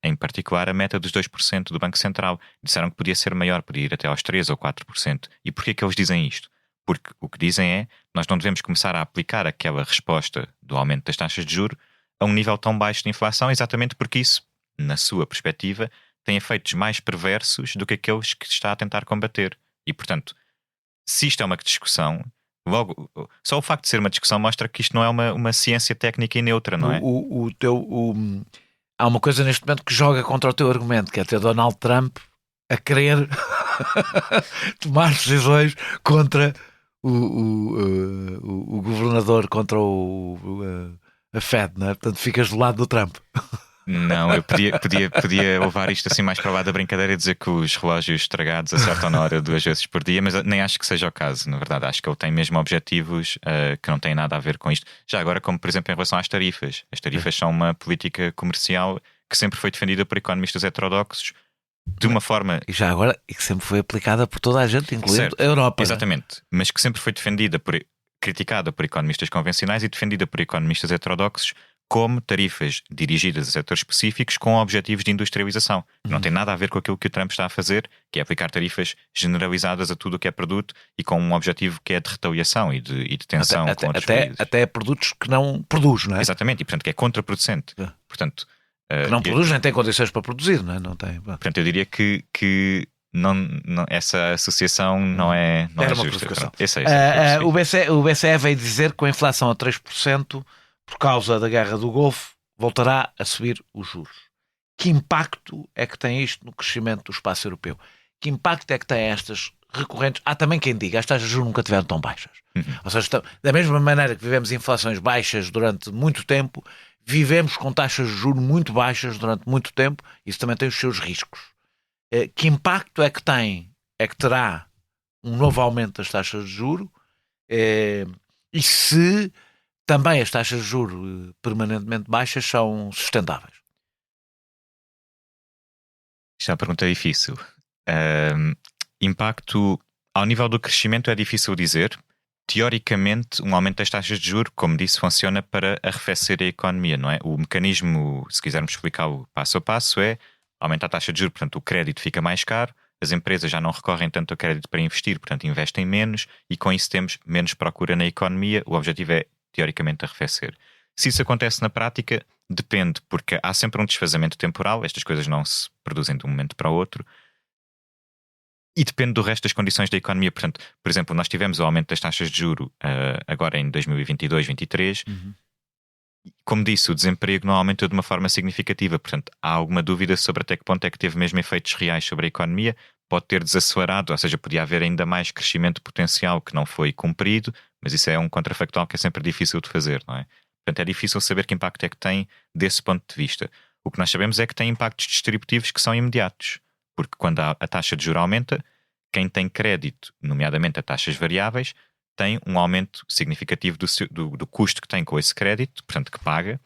em particular, a meta dos 2% do Banco Central. Disseram que podia ser maior, podia ir até aos 3% ou 4%. E porquê que eles dizem isto? Porque o que dizem é, nós não devemos começar a aplicar aquela resposta do aumento das taxas de juros a um nível tão baixo de inflação, exatamente porque isso, na sua perspectiva, tem efeitos mais perversos do que aqueles que está a tentar combater. E, portanto, se isto é uma discussão, logo, só o facto de ser uma discussão mostra que isto não é uma ciência técnica e neutra, não é? Há uma coisa neste momento que joga contra o teu argumento, que é ter Donald Trump a querer tomar decisões contra o governador, contra a Fed, não é? Portanto, ficas do lado do Trump. Não, eu podia levar isto assim mais para lá da brincadeira e dizer que os relógios estragados acertam na hora 2 vezes por dia, mas nem acho que seja o caso, na verdade. Acho que ele tem mesmo objetivos que não têm nada a ver com isto. Já agora, como por exemplo em relação às tarifas. As tarifas são uma política comercial que sempre foi defendida por economistas heterodoxos de uma forma... E já agora, e que sempre foi aplicada por toda a gente, incluindo certo, a Europa. exatamente, né? Mas que sempre foi criticada por economistas convencionais e defendida por economistas heterodoxos como tarifas dirigidas a setores específicos com objetivos de industrialização. Não tem nada a ver com aquilo que o Trump está a fazer, que é aplicar tarifas generalizadas a tudo o que é produto e com um objetivo que é de retaliação e de tensão com outros países. Até produtos que não produz, não é? Exatamente, e portanto que é contraproducente. Portanto, que não produz, nem tem condições para produzir, não é? Não tem. Portanto, eu diria que não, essa associação não é uma justa. Pronto, o BCE veio dizer que com a inflação a 3%, por causa da guerra do Golfo, voltará a subir os juros. Que impacto é que tem isto no crescimento do espaço europeu? Que impacto é que tem estas recorrentes? Há também quem diga, as taxas de juros nunca tiveram tão baixas. Ou seja, da mesma maneira que vivemos inflações baixas durante muito tempo, vivemos com taxas de juros muito baixas durante muito tempo. Isso também tem os seus riscos. Que impacto é que terá um novo aumento das taxas de juros? E se também as taxas de juros permanentemente baixas são sustentáveis? Isto é uma pergunta difícil. Impacto ao nível do crescimento é difícil dizer. Teoricamente, um aumento das taxas de juros, como disse, funciona para arrefecer a economia, não é? O mecanismo, se quisermos explicá-lo passo a passo, é aumentar a taxa de juros, portanto o crédito fica mais caro, as empresas já não recorrem tanto ao crédito para investir, portanto investem menos e com isso temos menos procura na economia. O objetivo é teoricamente arrefecer. Se isso acontece na prática, depende, porque há sempre um desfazamento temporal, estas coisas não se produzem de um momento para o outro, e depende do resto das condições da economia. Portanto, por exemplo, nós tivemos o aumento das taxas de juro agora em 2022-23. Como disse, o desemprego não aumentou de uma forma significativa, portanto, há alguma dúvida sobre até que ponto é que teve mesmo efeitos reais sobre a economia. Pode ter desacelerado, ou seja, podia haver ainda mais crescimento potencial que não foi cumprido, mas isso é um contrafactual que é sempre difícil de fazer, não é? Portanto, é difícil saber que impacto é que tem desse ponto de vista. O que nós sabemos é que tem impactos distributivos que são imediatos, porque quando a taxa de juros aumenta, quem tem crédito, nomeadamente a taxas variáveis, tem um aumento significativo do custo que tem com esse crédito, portanto que paga,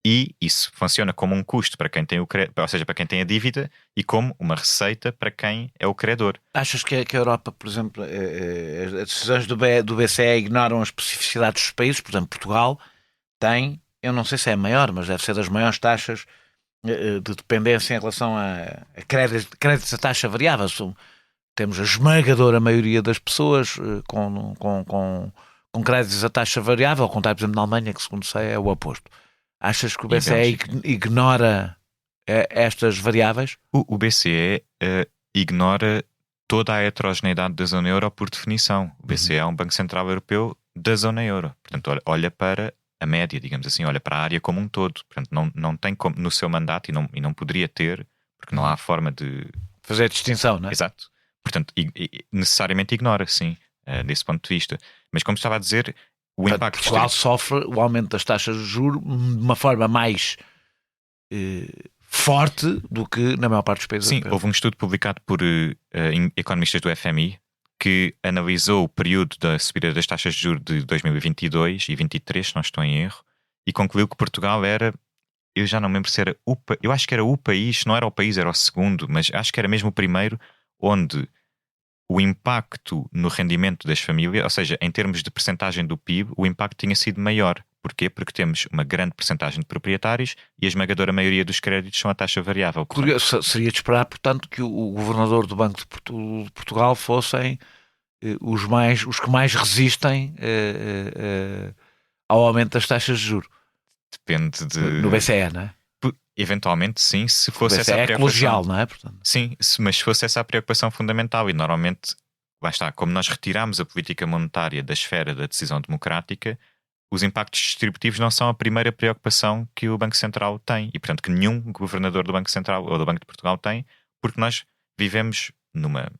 e isso funciona como um custo para quem tem o crédito, ou seja, para quem tem a dívida, e como uma receita para quem é o credor. Achas que a Europa, por exemplo, as decisões do BCE ignoram as especificidades dos países? Por exemplo, Portugal tem, eu não sei se é a maior, mas deve ser das maiores taxas de dependência em relação a créditos a taxa variável. Temos a esmagadora maioria das pessoas com créditos a taxa variável, ao contrário, por exemplo, na Alemanha, que segundo sei é o oposto. Achas que o BCE ignora estas variáveis? O BCE ignora toda a heterogeneidade da zona euro por definição. O BCE é um Banco Central Europeu da zona euro. Portanto, olha para a média, digamos assim, olha para a área como um todo. Portanto, não tem como, no seu mandato, e não poderia ter, porque não há forma de... fazer a distinção, não é? Exato. Portanto, necessariamente ignora, sim, desse ponto de vista. Mas como estava a dizer, o impacto... Portugal sofre o aumento das taxas de juros de uma forma mais forte do que na maior parte dos países. Sim, europeus. houve um estudo publicado por economistas do FMI que analisou o período da subida das taxas de juros de 2022 e 2023, se não estou em erro, e concluiu que Portugal era, eu já não me lembro se era eu acho que era o país, não era o país, era o segundo, mas acho que era mesmo o primeiro onde o impacto no rendimento das famílias, ou seja, em termos de percentagem do PIB, o impacto tinha sido maior. Porquê? Porque temos uma grande percentagem de proprietários e a esmagadora maioria dos créditos são a taxa variável. Curioso, seria de esperar, portanto, que o governador do Banco de Portugal fossem os que mais resistem ao aumento das taxas de juros. Depende de... No BCE, não é? Eventualmente, sim, se fosse essa a BCE é preocupação. colegial, não é? Portanto. Sim, mas se fosse essa a preocupação fundamental, e normalmente, lá está, como nós retiramos a política monetária da esfera da decisão democrática, os impactos distributivos não são a primeira preocupação que o Banco Central tem, e portanto que nenhum governador do Banco Central ou do Banco de Portugal tem, porque nós vivemos numa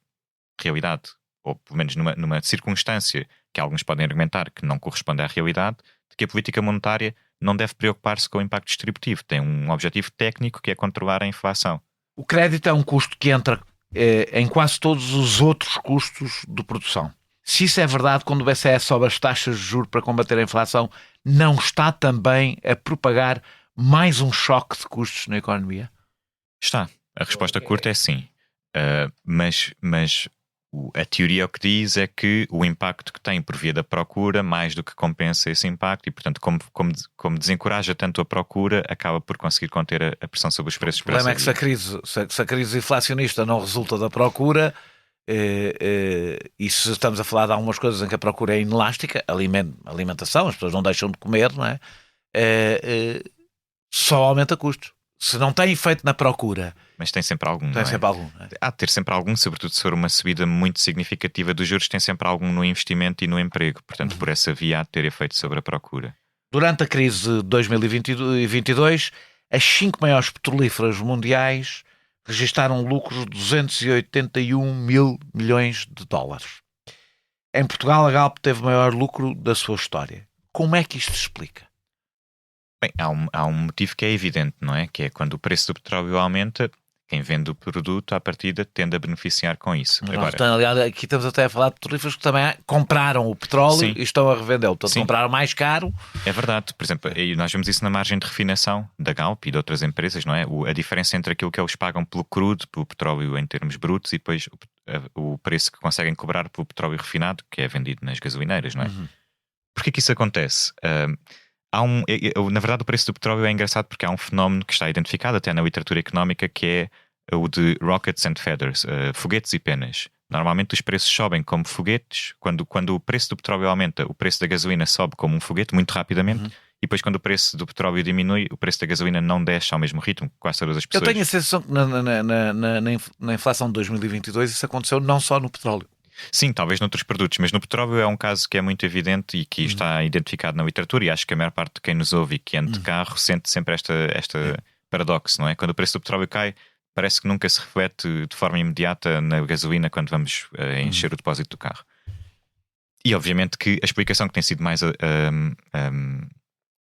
realidade, ou pelo menos numa circunstância que alguns podem argumentar que não corresponde à realidade, de que a política monetária não deve preocupar-se com o impacto distributivo. Tem um objetivo técnico que é controlar a inflação. O crédito é um custo que entra em quase todos os outros custos de produção. Se isso é verdade, quando o BCE sobe as taxas de juros para combater a inflação, não está também a propagar mais um choque de custos na economia? Está. A resposta curta é sim. Mas a teoria o que diz é que o impacto que tem por via da procura mais do que compensa esse impacto e, portanto, como desencoraja tanto a procura, acaba por conseguir conter a pressão sobre os preços. O problema é que se a crise inflacionista não resulta da procura, e se estamos a falar de algumas coisas em que a procura é inelástica, alimentação, as pessoas não deixam de comer, não é? Só aumenta custos. Se não tem efeito na procura... Mas tem sempre algum, tem sempre algum, não é? Há de ter sempre algum, sobretudo se for uma subida muito significativa dos juros, tem sempre algum no investimento e no emprego. Portanto, por essa via há de ter efeito sobre a procura. Durante a crise de 2022, as 5 maiores petrolíferas mundiais registaram lucros de 281 mil milhões de dólares. Em Portugal, a Galp teve o maior lucro da sua história. Como é que isto se explica? Bem, há um motivo que é evidente, não é? Que é quando o preço do petróleo aumenta, quem vende o produto, à partida, tende a beneficiar com isso. Aliás, aqui estamos até a falar de petrolíferas que também compraram o petróleo. Sim. E estão a revendê-lo. Portanto, compraram mais caro. É verdade. Por exemplo, nós vemos isso na margem de refinação da Galp e de outras empresas, não é? A diferença entre aquilo que eles pagam pelo crudo, pelo petróleo em termos brutos, e depois o preço que conseguem cobrar pelo petróleo refinado, que é vendido nas gasolineiras, não é? Porquê que isso acontece? Na verdade, o preço do petróleo é engraçado porque há um fenómeno que está identificado até na literatura económica, que é o de rockets and feathers, foguetes e penas. Normalmente os preços sobem como foguetes. Quando o preço do petróleo aumenta, o preço da gasolina sobe como um foguete, muito rapidamente. E depois, quando o preço do petróleo diminui, o preço da gasolina não desce ao mesmo ritmo que quase todas as pessoas. Eu tenho a sensação que na inflação de 2022 isso aconteceu não só no petróleo. Sim, talvez noutros produtos, mas no petróleo é um caso que é muito evidente e que está identificado na literatura, e acho que a maior parte de quem nos ouve e que anda de carro sente sempre esta paradoxo, não é? Quando o preço do petróleo cai, parece que nunca se reflete de forma imediata na gasolina quando vamos encher o depósito do carro. E obviamente que a explicação que tem sido mais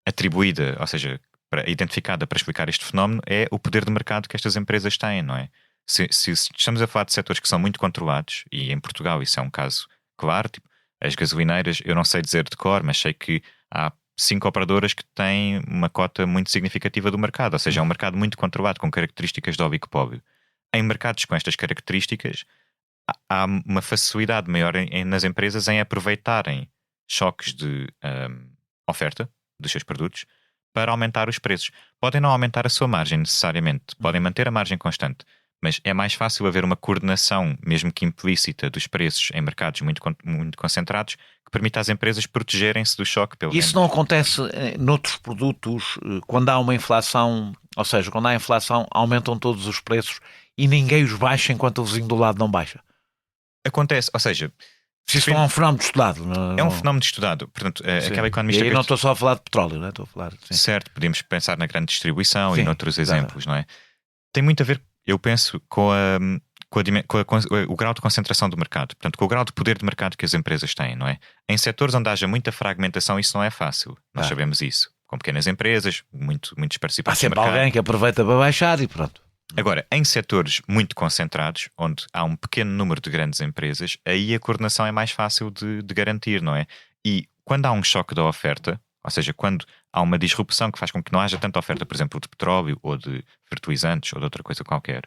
atribuída, ou seja, identificada para explicar este fenómeno, é o poder de mercado que estas empresas têm, não é? Se estamos a falar de setores que são muito controlados, e em Portugal isso é um caso claro, tipo, as gasolineiras, eu não sei dizer de cor, mas sei que há 5 operadoras que têm uma cota muito significativa do mercado, ou seja, é um mercado muito controlado, com características de oligopólio. Em mercados com estas características, há uma facilidade maior nas empresas em aproveitarem choques de oferta dos seus produtos para aumentar os preços. Podem não aumentar a sua margem necessariamente, podem manter a margem constante, mas é mais fácil haver uma coordenação, mesmo que implícita, dos preços em mercados muito concentrados, que permita às empresas protegerem-se do choque. Isso não acontece noutros produtos, quando há uma inflação, ou seja, quando há inflação, aumentam todos os preços e ninguém os baixa enquanto o vizinho do lado não baixa? Acontece, ou seja... Se isso não é um fenómeno estudado. É um fenómeno estudado. Portanto, aquela economista... E aí não estou só a falar de petróleo, não é? Estou a falar... Sim. Certo, podíamos pensar na grande distribuição e noutros exemplos, não é? Tem muito a ver, eu penso, com o grau de concentração do mercado. Portanto, com o grau de poder de mercado que as empresas têm, não é? Em setores onde haja muita fragmentação, isso não é fácil. Nós sabemos isso. Com pequenas empresas, muito dispersas. Há sempre alguém que aproveita para baixar e pronto. Agora, em setores muito concentrados, onde há um pequeno número de grandes empresas, aí a coordenação é mais fácil de garantir, não é? E quando há um choque da oferta, ou seja, quando há uma disrupção que faz com que não haja tanta oferta, por exemplo, de petróleo ou de fertilizantes ou de outra coisa qualquer,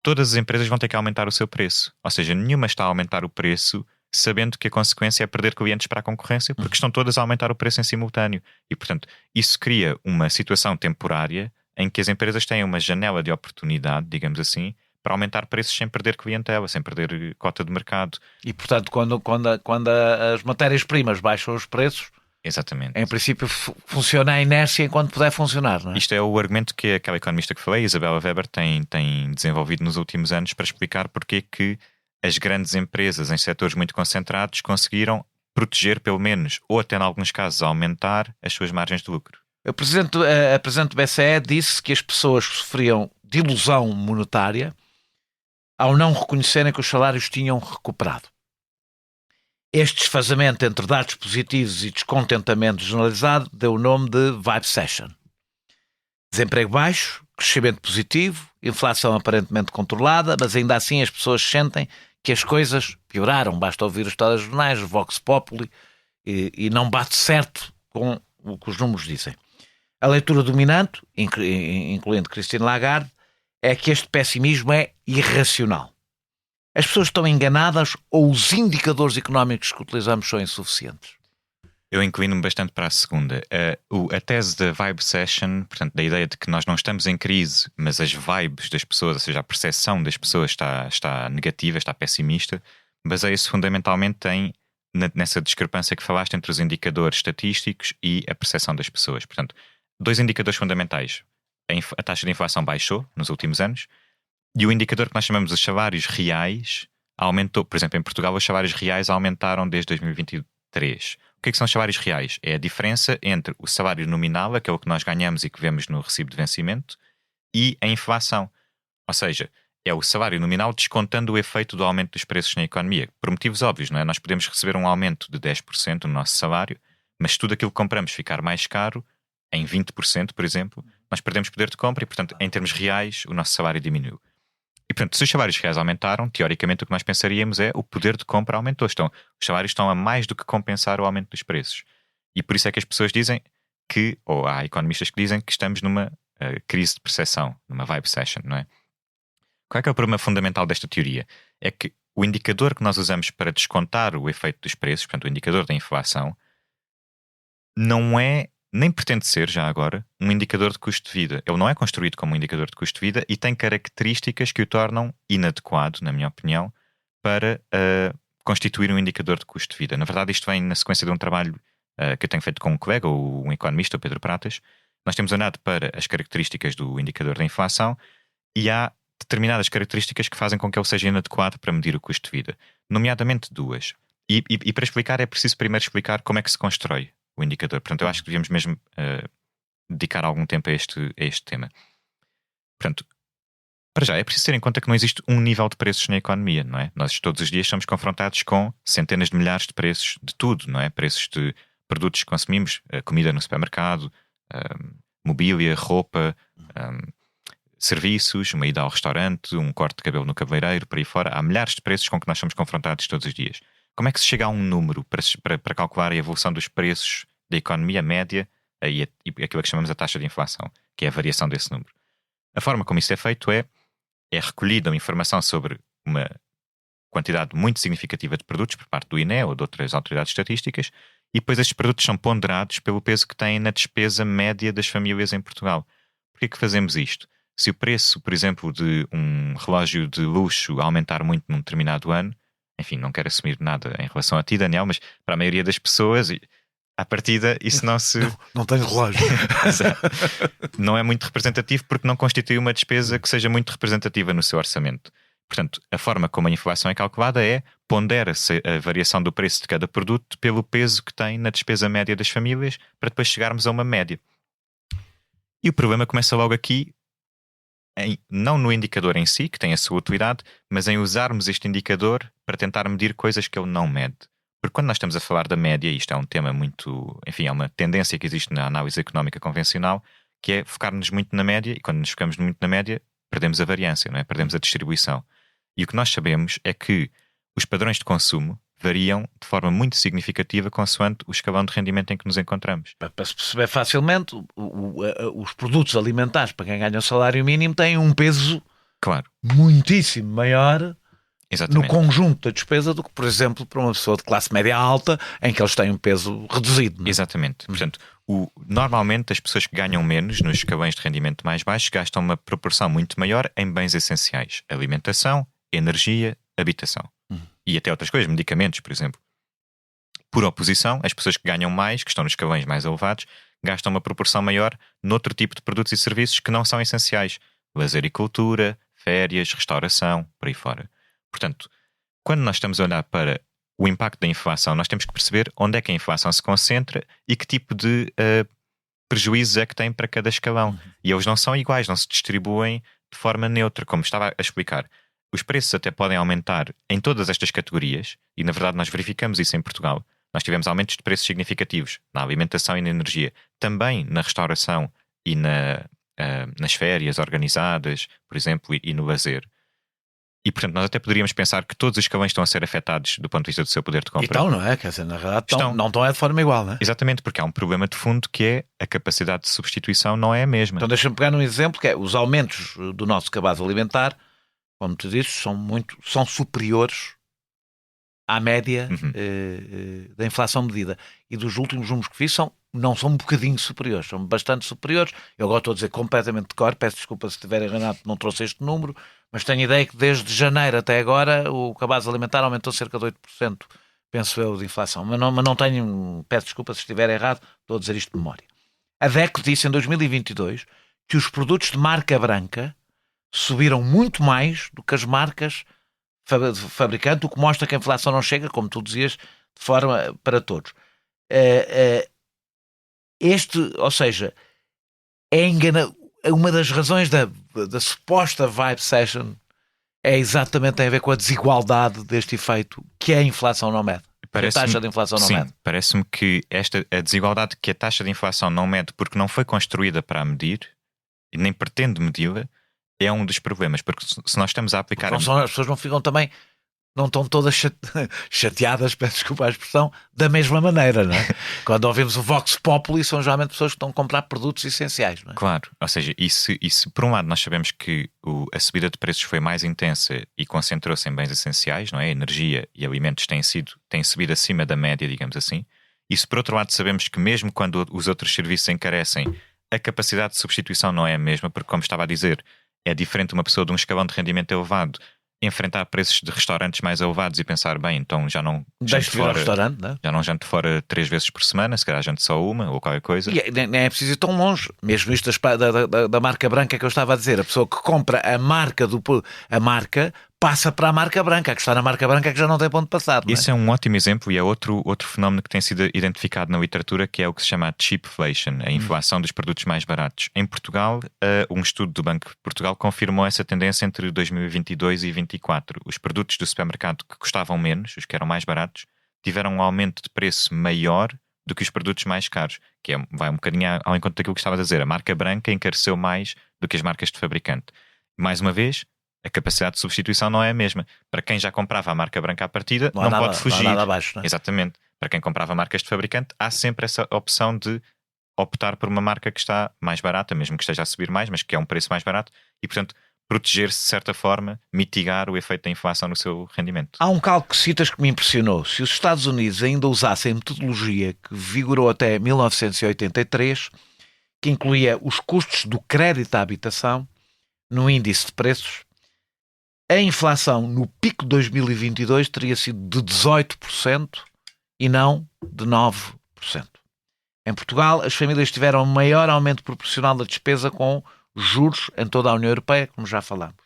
todas as empresas vão ter que aumentar o seu preço. Ou seja, nenhuma está a aumentar o preço sabendo que a consequência é perder clientes para a concorrência, porque estão todas a aumentar o preço em simultâneo. E, portanto, isso cria uma situação temporária em que as empresas têm uma janela de oportunidade, digamos assim, para aumentar preços sem perder clientela, sem perder cota de mercado. E, portanto, quando as matérias-primas baixam os preços, exatamente, em princípio funciona a inércia enquanto puder funcionar, não é? Isto é o argumento que aquela economista que falei, Isabella Weber, tem desenvolvido nos últimos anos para explicar porque que as grandes empresas em setores muito concentrados conseguiram proteger, pelo menos, ou até em alguns casos aumentar as suas margens de lucro. A Presidente do BCE disse que as pessoas sofriam de ilusão monetária ao não reconhecerem que os salários tinham recuperado. Este desfazamento entre dados positivos e descontentamento generalizado deu o nome de Vibe Session. Desemprego baixo, crescimento positivo, inflação aparentemente controlada, mas ainda assim as pessoas sentem que as coisas pioraram. Basta ouvir os telejornais, Vox Populi, e não bate certo com o que os números dizem. A leitura dominante, incluindo Christine Lagarde, é que este pessimismo é irracional. As pessoas estão enganadas ou os indicadores económicos que utilizamos são insuficientes? Eu inclino-me bastante para a segunda. A tese da Vibe Session, portanto, da ideia de que nós não estamos em crise, mas as vibes das pessoas, ou seja, a percepção das pessoas está negativa, está pessimista, baseia-se fundamentalmente nessa discrepância que falaste entre os indicadores estatísticos e a percepção das pessoas. Portanto, dois indicadores fundamentais. A taxa de inflação baixou nos últimos anos e o indicador que nós chamamos de salários reais aumentou. Por exemplo, em Portugal os salários reais aumentaram desde 2023. O que são os salários reais? É a diferença entre o salário nominal, aquele que nós ganhamos e que vemos no recibo de vencimento, e a inflação. Ou seja, é o salário nominal descontando o efeito do aumento dos preços na economia. Por motivos óbvios, não é? Nós podemos receber um aumento de 10% no nosso salário, mas se tudo aquilo que compramos ficar mais caro, em 20%, por exemplo, nós perdemos poder de compra e, portanto, em termos reais, o nosso salário diminuiu. E, portanto, se os salários reais aumentaram, teoricamente o que nós pensaríamos é o poder de compra aumentou. Os salários estão a mais do que compensar o aumento dos preços. E por isso é que as pessoas dizem que, ou há economistas que dizem que estamos numa crise de percepção, numa vibe session, não é? Qual é o problema fundamental desta teoria? É que o indicador que nós usamos para descontar o efeito dos preços, portanto, o indicador da inflação, não é, nem pretende ser, já agora, um indicador de custo de vida. Ele não é construído como um indicador de custo de vida e tem características que o tornam inadequado, na minha opinião, para constituir um indicador de custo de vida. Na verdade, isto vem na sequência de um trabalho que eu tenho feito com um colega, um economista, o Pedro Pratas. Nós temos olhado para as características do indicador da inflação e há determinadas características que fazem com que ele seja inadequado para medir o custo de vida. Nomeadamente duas. E para explicar é preciso primeiro explicar como é que se constrói o indicador. Portanto, eu acho que devíamos mesmo dedicar algum tempo a este tema. Portanto, para já, é preciso ter em conta que não existe um nível de preços na economia, não é? Nós todos os dias somos confrontados com centenas de milhares de preços de tudo, não é? Preços de produtos que consumimos, comida no supermercado, mobília, roupa, serviços, uma ida ao restaurante, um corte de cabelo no cabeleireiro, por aí fora. Há milhares de preços com que nós somos confrontados todos os dias. Como é que se chega a um número para calcular a evolução dos preços da economia média e aquilo que chamamos a taxa de inflação, que é a variação desse número? A forma como isso é feito é recolhida uma informação sobre uma quantidade muito significativa de produtos por parte do INE ou de outras autoridades estatísticas e depois estes produtos são ponderados pelo peso que têm na despesa média das famílias em Portugal. Porquê que fazemos isto? Se o preço, por exemplo, de um relógio de luxo aumentar muito num determinado ano, enfim, não quero assumir nada em relação a ti, Daniel, mas para a maioria das pessoas, à partida, isso não se... Não tenho relógio. Não é muito representativo porque não constitui uma despesa que seja muito representativa no seu orçamento. Portanto, a forma como a inflação é calculada é pondera-se a variação do preço de cada produto pelo peso que tem na despesa média das famílias para depois chegarmos a uma média. E o problema começa logo aqui, não no indicador em si, que tem a sua utilidade, mas em usarmos este indicador para tentar medir coisas que ele não mede. Porque quando nós estamos a falar da média, isto é um tema muito... Enfim, é uma tendência que existe na análise económica convencional, que é focar-nos muito na média, e quando nos focamos muito na média, perdemos a variância, não é? Perdemos a distribuição. E o que nós sabemos é que os padrões de consumo variam de forma muito significativa consoante o escalão de rendimento em que nos encontramos. Para se perceber facilmente, os produtos alimentares para quem ganha o salário mínimo têm um peso Claro, muitíssimo maior exatamente. no conjunto da despesa do que, por exemplo, para uma pessoa de classe média alta, em que eles têm um peso reduzido. Não é? Exatamente. Portanto, normalmente as pessoas que ganham menos nos escalões de rendimento mais baixos gastam uma proporção muito maior em bens essenciais. Alimentação, energia, habitação. E até outras coisas, medicamentos, por exemplo. Por oposição, as pessoas que ganham mais, que estão nos escalões mais elevados, gastam uma proporção maior noutro tipo de produtos e serviços que não são essenciais. Lazer e cultura, férias, restauração, por aí fora. Portanto, quando nós estamos a olhar para o impacto da inflação, nós temos que perceber onde é que a inflação se concentra e que tipo de prejuízos é que tem para cada escalão. E eles não são iguais, não se distribuem de forma neutra, como estava a explicar. Os preços até podem aumentar em todas estas categorias, e na verdade nós verificamos isso em Portugal. Nós tivemos aumentos de preços significativos na alimentação e na energia, também na restauração e nas férias organizadas, por exemplo, e no lazer. E, portanto, nós até poderíamos pensar que todos os escalões estão a ser afetados do ponto de vista do seu poder de compra. Então, não é? Quer dizer, na verdade, não estão de forma igual, não é? Exatamente, porque há um problema de fundo que é a capacidade de substituição não é a mesma. Então, deixa-me pegar num exemplo que é os aumentos do nosso cabaz alimentar, como tu dizes, são superiores à média da inflação medida. E dos últimos números que fiz não são um bocadinho superiores, são bastante superiores. Eu agora estou a dizer completamente de cor, peço desculpa se estiver enganado, não trouxe este número, mas tenho ideia que desde janeiro até agora o cabaz alimentar aumentou cerca de 8%, penso eu, de inflação. Mas não tenho, peço desculpa se estiver errado, estou a dizer isto de memória. A DECO disse em 2022 que os produtos de marca branca subiram muito mais do que as marcas fabricante, o que mostra que a inflação não chega, como tu dizias, de forma para todos. Ou seja, uma das razões da suposta vibe session é exatamente tem a ver com a desigualdade deste efeito que a inflação não mede. A taxa de inflação não mede. Parece-me que a desigualdade que a taxa de inflação não mede porque não foi construída para a medir e nem pretende medi-la, é um dos problemas, porque se nós estamos a aplicar... As pessoas não ficam também, não estão todas chateadas, peço desculpa a expressão, da mesma maneira, não é? Quando ouvimos o Vox Populi, são geralmente pessoas que estão a comprar produtos essenciais, não é? Claro, ou seja, e se por um lado nós sabemos que a subida de preços foi mais intensa e concentrou-se em bens essenciais, não é? Energia e alimentos têm subido acima da média, digamos assim, e se por outro lado sabemos que mesmo quando os outros serviços encarecem, a capacidade de substituição não é a mesma, porque como estava a dizer, é diferente uma pessoa de um escalão de rendimento elevado enfrentar preços de restaurantes mais elevados e pensar, bem, então já não janto fora, restaurante, não é? Já não janto fora 3 vezes por semana, se calhar janto só uma ou qualquer coisa. E nem é preciso ir tão longe. Mesmo isto da marca branca que eu estava a dizer, a pessoa que compra a marca passa para a marca branca. A que está na marca branca é que já não tem ponto de passar. Isso é um ótimo exemplo e é outro fenómeno que tem sido identificado na literatura, que é o que se chama cheapflation, a inflação dos produtos mais baratos. Em Portugal, um estudo do Banco de Portugal confirmou essa tendência entre 2022 e 2024. Os produtos do supermercado que custavam menos, os que eram mais baratos, tiveram um aumento de preço maior do que os produtos mais caros, que vai um bocadinho ao encontro daquilo que estava a dizer. A marca branca encareceu mais do que as marcas de fabricante. Mais uma vez, a capacidade de substituição não é a mesma. Para quem já comprava a marca branca à partida, não pode fugir. Não há nada abaixo, não é? Exatamente. Para quem comprava marcas de fabricante, há sempre essa opção de optar por uma marca que está mais barata, mesmo que esteja a subir mais, mas que é um preço mais barato, e portanto proteger-se de certa forma, mitigar o efeito da inflação no seu rendimento. Há um cálculo que citas que me impressionou. Se os Estados Unidos ainda usassem a metodologia que vigorou até 1983, que incluía os custos do crédito à habitação no índice de preços, a inflação no pico de 2022 teria sido de 18% e não de 9%. Em Portugal, as famílias tiveram um maior aumento proporcional da despesa com juros em toda a União Europeia, como já falámos.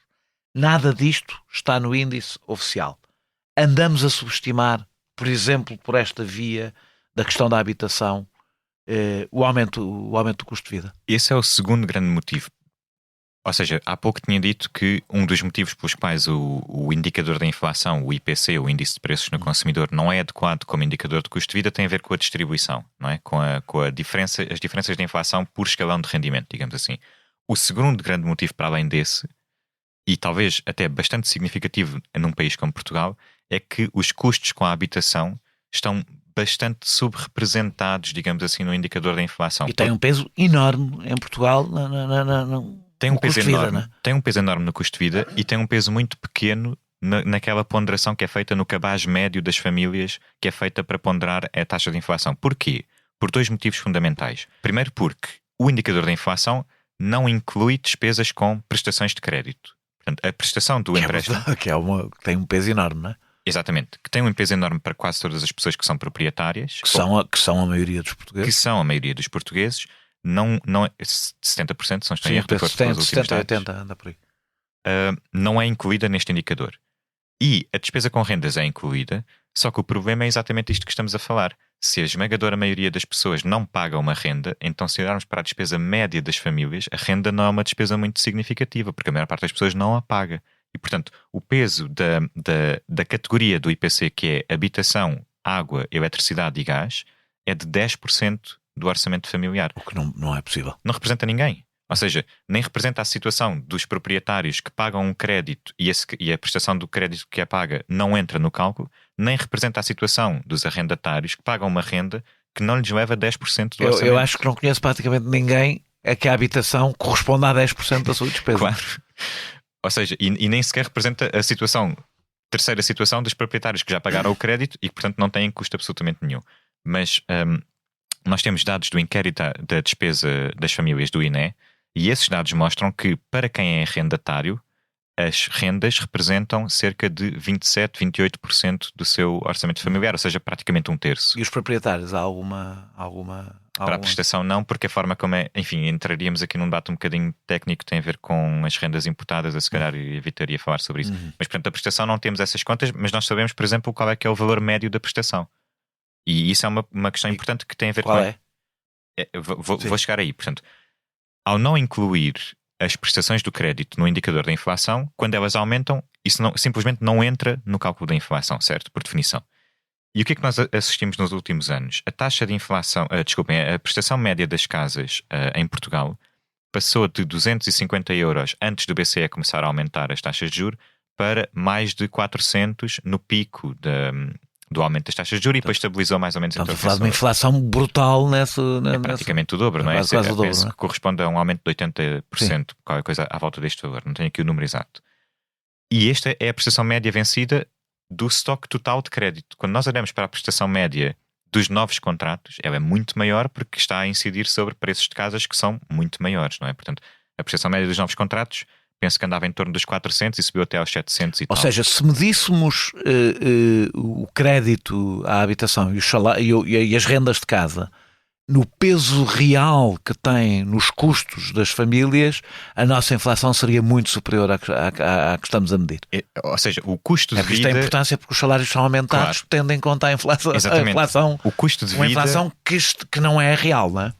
Nada disto está no índice oficial. Andamos a subestimar, por exemplo, por esta via da questão da habitação, o aumento do custo de vida. Esse é o segundo grande motivo. Ou seja, há pouco tinha dito que um dos motivos pelos quais o indicador da inflação, o IPC, o Índice de Preços no Consumidor, não é adequado como indicador de custo de vida tem a ver com a distribuição, não é? Com as diferenças de inflação por escalão de rendimento, digamos assim. O segundo grande motivo para além desse, e talvez até bastante significativo num país como Portugal, é que os custos com a habitação estão bastante subrepresentados, digamos assim, no indicador da inflação. E tem um peso enorme em Portugal tem um no peso custo de vida, enorme, não é? tem um peso enorme no custo de vida e tem um peso muito pequeno naquela ponderação que é feita no cabaz médio das famílias, que é feita para ponderar a taxa de inflação. Porquê? Por dois motivos fundamentais. Primeiro, porque o indicador da inflação não inclui despesas com prestações de crédito. Portanto, a prestação do empréstimo... Que tem um peso enorme, não é? Exatamente, que tem um peso enorme para quase todas as pessoas que são proprietárias. Que são a maioria dos portugueses. Que são a maioria dos portuguses. Não 70%, se não estou em erro, de acordo com os últimos 70, dados. 80, anda por aí. Não é incluída neste indicador. E a despesa com rendas é incluída, só que o problema é exatamente isto que estamos a falar. Se a esmagadora maioria das pessoas não paga uma renda, então se olharmos para a despesa média das famílias, a renda não é uma despesa muito significativa, porque a maior parte das pessoas não a paga. E, portanto, o peso da categoria do IPC, que é habitação, água, eletricidade e gás, é de 10% do orçamento familiar. O que não é possível. Não representa ninguém. Ou seja, nem representa a situação dos proprietários que pagam um crédito e a prestação do crédito que é paga não entra no cálculo, nem representa a situação dos arrendatários que pagam uma renda que não lhes leva 10% do orçamento. Eu acho que não conheço praticamente ninguém a que a habitação corresponda a 10% da sua despesa. Claro. Ou seja, e nem sequer representa a terceira situação dos proprietários que já pagaram o crédito e que, portanto, não têm custo absolutamente nenhum. Mas nós temos dados do inquérito da despesa das famílias do INE e esses dados mostram que, para quem é arrendatário, as rendas representam cerca de 27, 28% do seu orçamento familiar, ou seja, praticamente um terço. E os proprietários, há alguma... Para a prestação não, porque a forma como é... Enfim, entraríamos aqui num debate um bocadinho técnico que tem a ver com as rendas imputadas, a se calhar evitaria falar sobre isso. Mas, portanto, a prestação não temos essas contas, mas nós sabemos, por exemplo, qual é que é o valor médio da prestação. E isso é uma questão importante que tem a ver qual com... é? Vou chegar aí. Portanto, ao não incluir as prestações do crédito no indicador da inflação, quando elas aumentam, isso simplesmente não entra no cálculo da inflação, certo? Por definição. E o que é que nós assistimos nos últimos anos? A taxa de inflação, a prestação média das casas em Portugal passou de 250 euros antes do BCE começar a aumentar as taxas de juros para mais de 400 no pico do aumento das taxas de juros e depois estabilizou mais ou menos. Estamos a falar de uma inflação brutal nessa... É praticamente o dobro, não é? Quase o dobro, penso não é? que corresponde a um aumento de 80%, qualquer coisa à volta deste valor. Não tenho aqui o número exato. E esta é a prestação média vencida do estoque total de crédito. Quando nós olhamos para a prestação média dos novos contratos, ela é muito maior porque está a incidir sobre preços de casas que são muito maiores, não é? Portanto, a prestação média dos novos contratos, penso que andava em torno dos 400 e subiu até aos 700 e tal. Ou seja, se medíssemos o crédito à habitação e as rendas de casa no peso real que tem nos custos das famílias, a nossa inflação seria muito superior à que estamos a medir. Ou seja, o custo de vida... Isto tem importância porque os salários são aumentados, claro, tendo em conta a inflação. O custo de vida... Uma inflação que não é real, não é?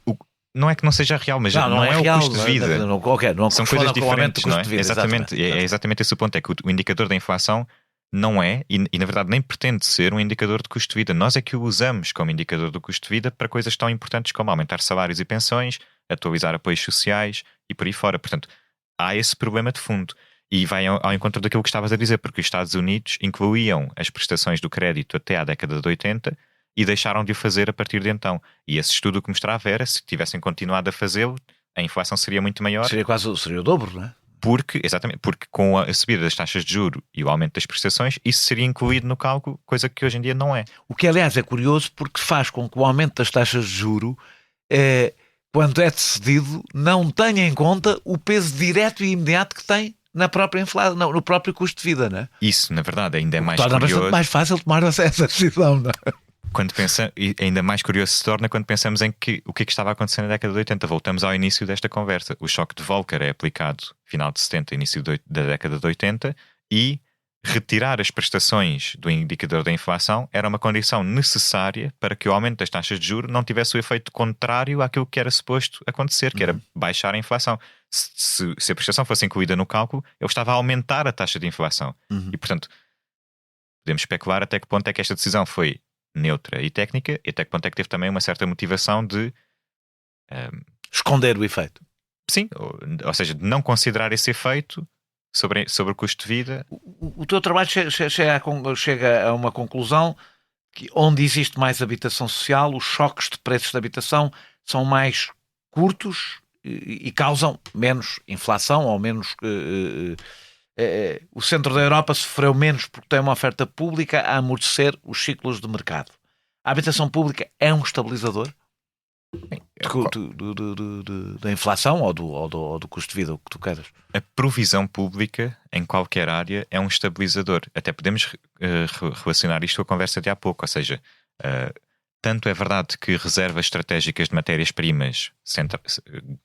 Não é que não seja real, mas não é real, o custo de vida. Não são coisas diferentes, não é? Vida, exatamente. É exatamente esse o ponto. É que o indicador da inflação não é, e na verdade nem pretende ser um indicador de custo de vida. Nós é que o usamos como indicador do custo de vida para coisas tão importantes como aumentar salários e pensões, atualizar apoios sociais e por aí fora. Portanto, há esse problema de fundo. E vai ao encontro daquilo que estavas a dizer, porque os Estados Unidos incluíam as prestações do crédito até à década de 80 e deixaram de o fazer a partir de então. E esse estudo que mostrava era, se tivessem continuado a fazê-lo, a inflação seria muito maior. Seria o dobro, não é? Porque com a subida das taxas de juros e o aumento das prestações, isso seria incluído no cálculo, coisa que hoje em dia não é. O que, aliás, é curioso porque faz com que o aumento das taxas de juros, quando é decidido, não tenha em conta o peso direto e imediato que tem na própria inflação, no próprio custo de vida, não é? Isso, na verdade, ainda é mais torna curioso. Bastante mais fácil tomar essa decisão, não é? E ainda mais curioso se torna quando pensamos em o que é que estava acontecendo na década de 80. Voltamos ao início desta conversa. O choque de Volcker é aplicado final de 70, início da década de 80 e retirar as prestações do indicador da inflação era uma condição necessária para que o aumento das taxas de juros não tivesse o efeito contrário àquilo que era suposto acontecer, que era baixar a inflação. Se a prestação fosse incluída no cálculo, ele estava a aumentar a taxa de inflação. E, portanto, podemos especular até que ponto é que esta decisão foi neutra e técnica, e até que ponto é que teve também uma certa motivação de esconder o efeito. Sim, ou seja, de não considerar esse efeito sobre o custo de vida. O teu trabalho chega a uma conclusão que onde existe mais habitação social, os choques de preços de habitação são mais curtos e causam menos inflação ou menos... o centro da Europa sofreu menos porque tem uma oferta pública a amortecer os ciclos de mercado. A habitação pública é um estabilizador da inflação ou do custo de vida, o que tu queiras. A provisão pública em qualquer área é um estabilizador. Até podemos relacionar isto com a conversa de há pouco, ou seja, tanto é verdade que reservas estratégicas de matérias-primas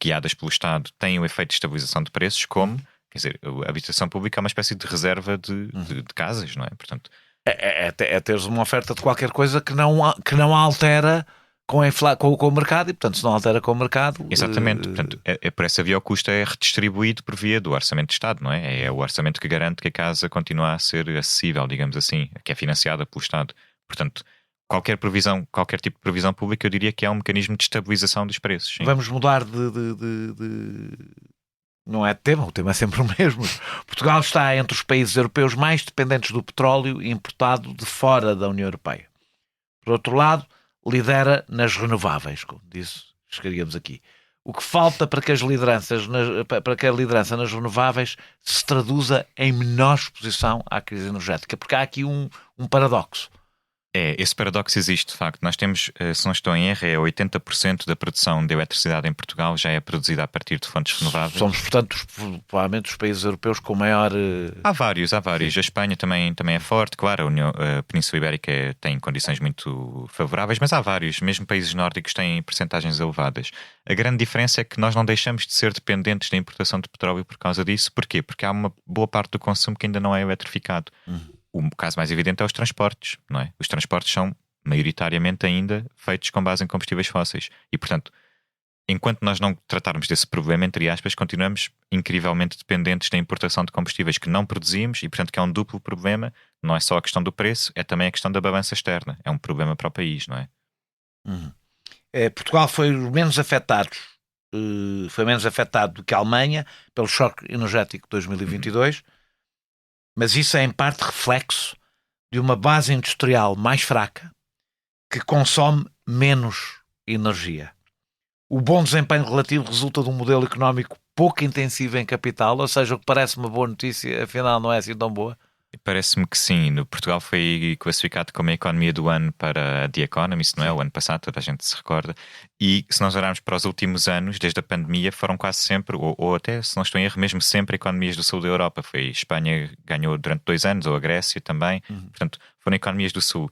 guiadas pelo Estado têm o efeito de estabilização de preços, como, quer dizer, a habitação pública é uma espécie de reserva de casas, não é? Portanto, é teres uma oferta de qualquer coisa que não altera com o mercado, e portanto se não altera com o mercado... Exatamente, portanto, por essa via o custo é redistribuído por via do Orçamento de Estado, não é? É o orçamento que garante que a casa continua a ser acessível, digamos assim, que é financiada pelo Estado. Portanto, qualquer tipo de provisão pública, eu diria que é um mecanismo de estabilização dos preços. Sim. Vamos mudar não é tema, o tema é sempre o mesmo. Portugal está entre os países europeus mais dependentes do petróleo importado de fora da União Europeia. Por outro lado, lidera nas renováveis, como disse, chegaríamos aqui. O que falta para que a liderança nas renováveis se traduza em menor exposição à crise energética? Porque há aqui um paradoxo. Esse paradoxo existe, de facto. Nós temos, se não estou em erro, 80% da produção de eletricidade em Portugal já é produzida a partir de fontes renováveis. Somos, portanto, provavelmente os países europeus com maior... Há vários. Sim. A Espanha também é forte, claro, a Península Ibérica tem condições muito favoráveis, mas há vários, mesmo países nórdicos têm percentagens elevadas. A grande diferença é que nós não deixamos de ser dependentes da importação de petróleo por causa disso. Porquê? Porque há uma boa parte do consumo que ainda não é eletrificado. O caso mais evidente é os transportes, não é? Os transportes são maioritariamente ainda feitos com base em combustíveis fósseis. E, portanto, enquanto nós não tratarmos desse problema, entre aspas, continuamos incrivelmente dependentes da importação de combustíveis que não produzimos e, portanto, que é um duplo problema. Não é só a questão do preço, é também a questão da balança externa. É um problema para o país, não é? Portugal foi menos afetado do que a Alemanha pelo choque energético de 2022. Mas isso é em parte reflexo de uma base industrial mais fraca que consome menos energia. O bom desempenho relativo resulta de um modelo económico pouco intensivo em capital, ou seja, o que parece uma boa notícia, afinal não é assim tão boa. Parece-me que sim. Portugal foi classificado como a economia do ano para a The Economist, não é? O ano passado, toda a gente se recorda. E se nós olharmos para os últimos anos, desde a pandemia, foram quase sempre, ou até, se não estou em erro, mesmo sempre economias do sul da Europa. Foi a Espanha ganhou durante 2 anos, ou a Grécia também. Portanto, foram economias do sul. O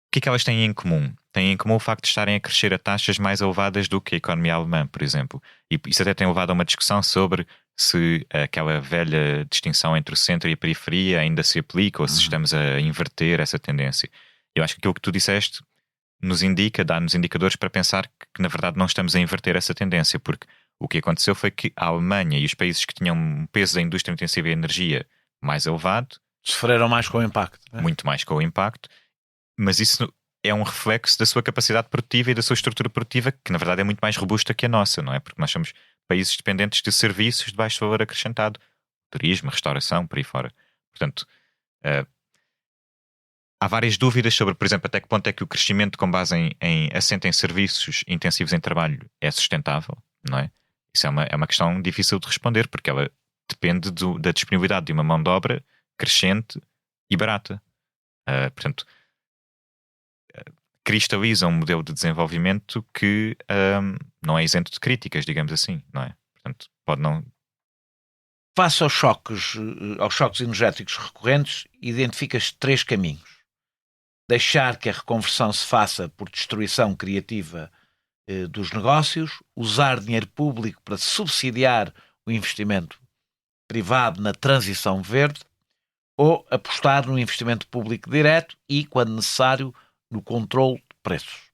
que é que elas têm em comum? Têm em comum o facto de estarem a crescer a taxas mais elevadas do que a economia alemã, por exemplo. E isso até tem levado a uma discussão sobre se aquela velha distinção entre o centro e a periferia ainda se aplica ou se estamos a inverter essa tendência. Eu acho que aquilo que tu disseste dá-nos indicadores para pensar que na verdade não estamos a inverter essa tendência, porque o que aconteceu foi que a Alemanha e os países que tinham um peso da indústria intensiva em energia mais elevado sofreram mais com o impacto. Muito mais com o impacto, mas isso é um reflexo da sua capacidade produtiva e da sua estrutura produtiva, que na verdade é muito mais robusta que a nossa, não é? Porque nós somos países dependentes de serviços de baixo valor acrescentado, turismo, restauração, por aí fora. Portanto, há várias dúvidas sobre, por exemplo, até que ponto é que o crescimento com base assente em serviços intensivos em trabalho é sustentável, não é? Isso é uma questão difícil de responder, porque ela depende da disponibilidade de uma mão de obra crescente e barata. Portanto, cristaliza um modelo de desenvolvimento que não é isento de críticas, digamos assim, não é? Portanto, pode não... Face aos choques energéticos recorrentes, identificas 3 caminhos. Deixar que a reconversão se faça por destruição criativa dos negócios, usar dinheiro público para subsidiar o investimento privado na transição verde, ou apostar no investimento público direto e, quando necessário, no controle de preços.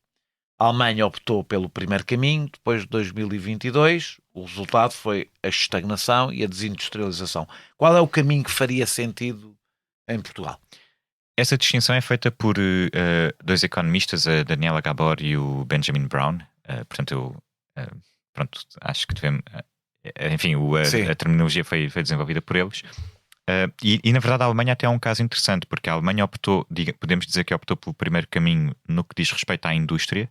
A Alemanha optou pelo primeiro caminho. Depois de 2022, o resultado foi a estagnação e a desindustrialização. Qual é o caminho que faria sentido em Portugal? Essa distinção é feita por 2 economistas, a Daniela Gabor e o Benjamin Brown. Portanto, acho que enfim, Sim. a terminologia foi desenvolvida por eles. E na verdade a Alemanha até é um caso interessante, porque a Alemanha optou, podemos dizer que optou pelo primeiro caminho no que diz respeito à indústria,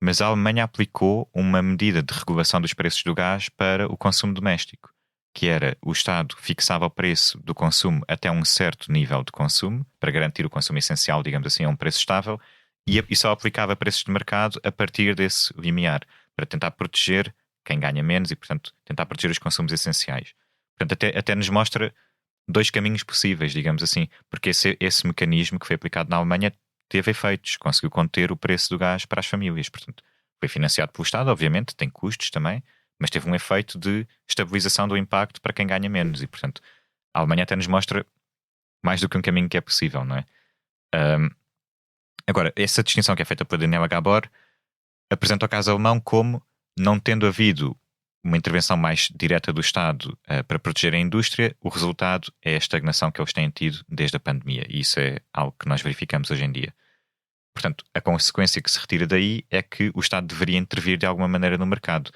mas a Alemanha aplicou uma medida de regulação dos preços do gás para o consumo doméstico, que era o Estado fixava o preço do consumo até um certo nível de consumo, para garantir o consumo essencial, digamos assim, a um preço estável, e só aplicava preços de mercado a partir desse limiar, para tentar proteger quem ganha menos e, portanto, tentar proteger os consumos essenciais. Portanto, até nos mostra dois caminhos possíveis, digamos assim, porque esse mecanismo que foi aplicado na Alemanha teve efeitos, conseguiu conter o preço do gás para as famílias. Portanto, foi financiado pelo Estado, obviamente, tem custos também, mas teve um efeito de estabilização do impacto para quem ganha menos. E, portanto, a Alemanha até nos mostra mais do que um caminho que é possível, não é? Agora, essa distinção que é feita pela Daniela Gabor apresenta o caso alemão como, não tendo havido uma intervenção mais direta do Estado para proteger a indústria, o resultado é a estagnação que eles têm tido desde a pandemia. E isso é algo que nós verificamos hoje em dia. Portanto, a consequência que se retira daí é que o Estado deveria intervir de alguma maneira no mercado.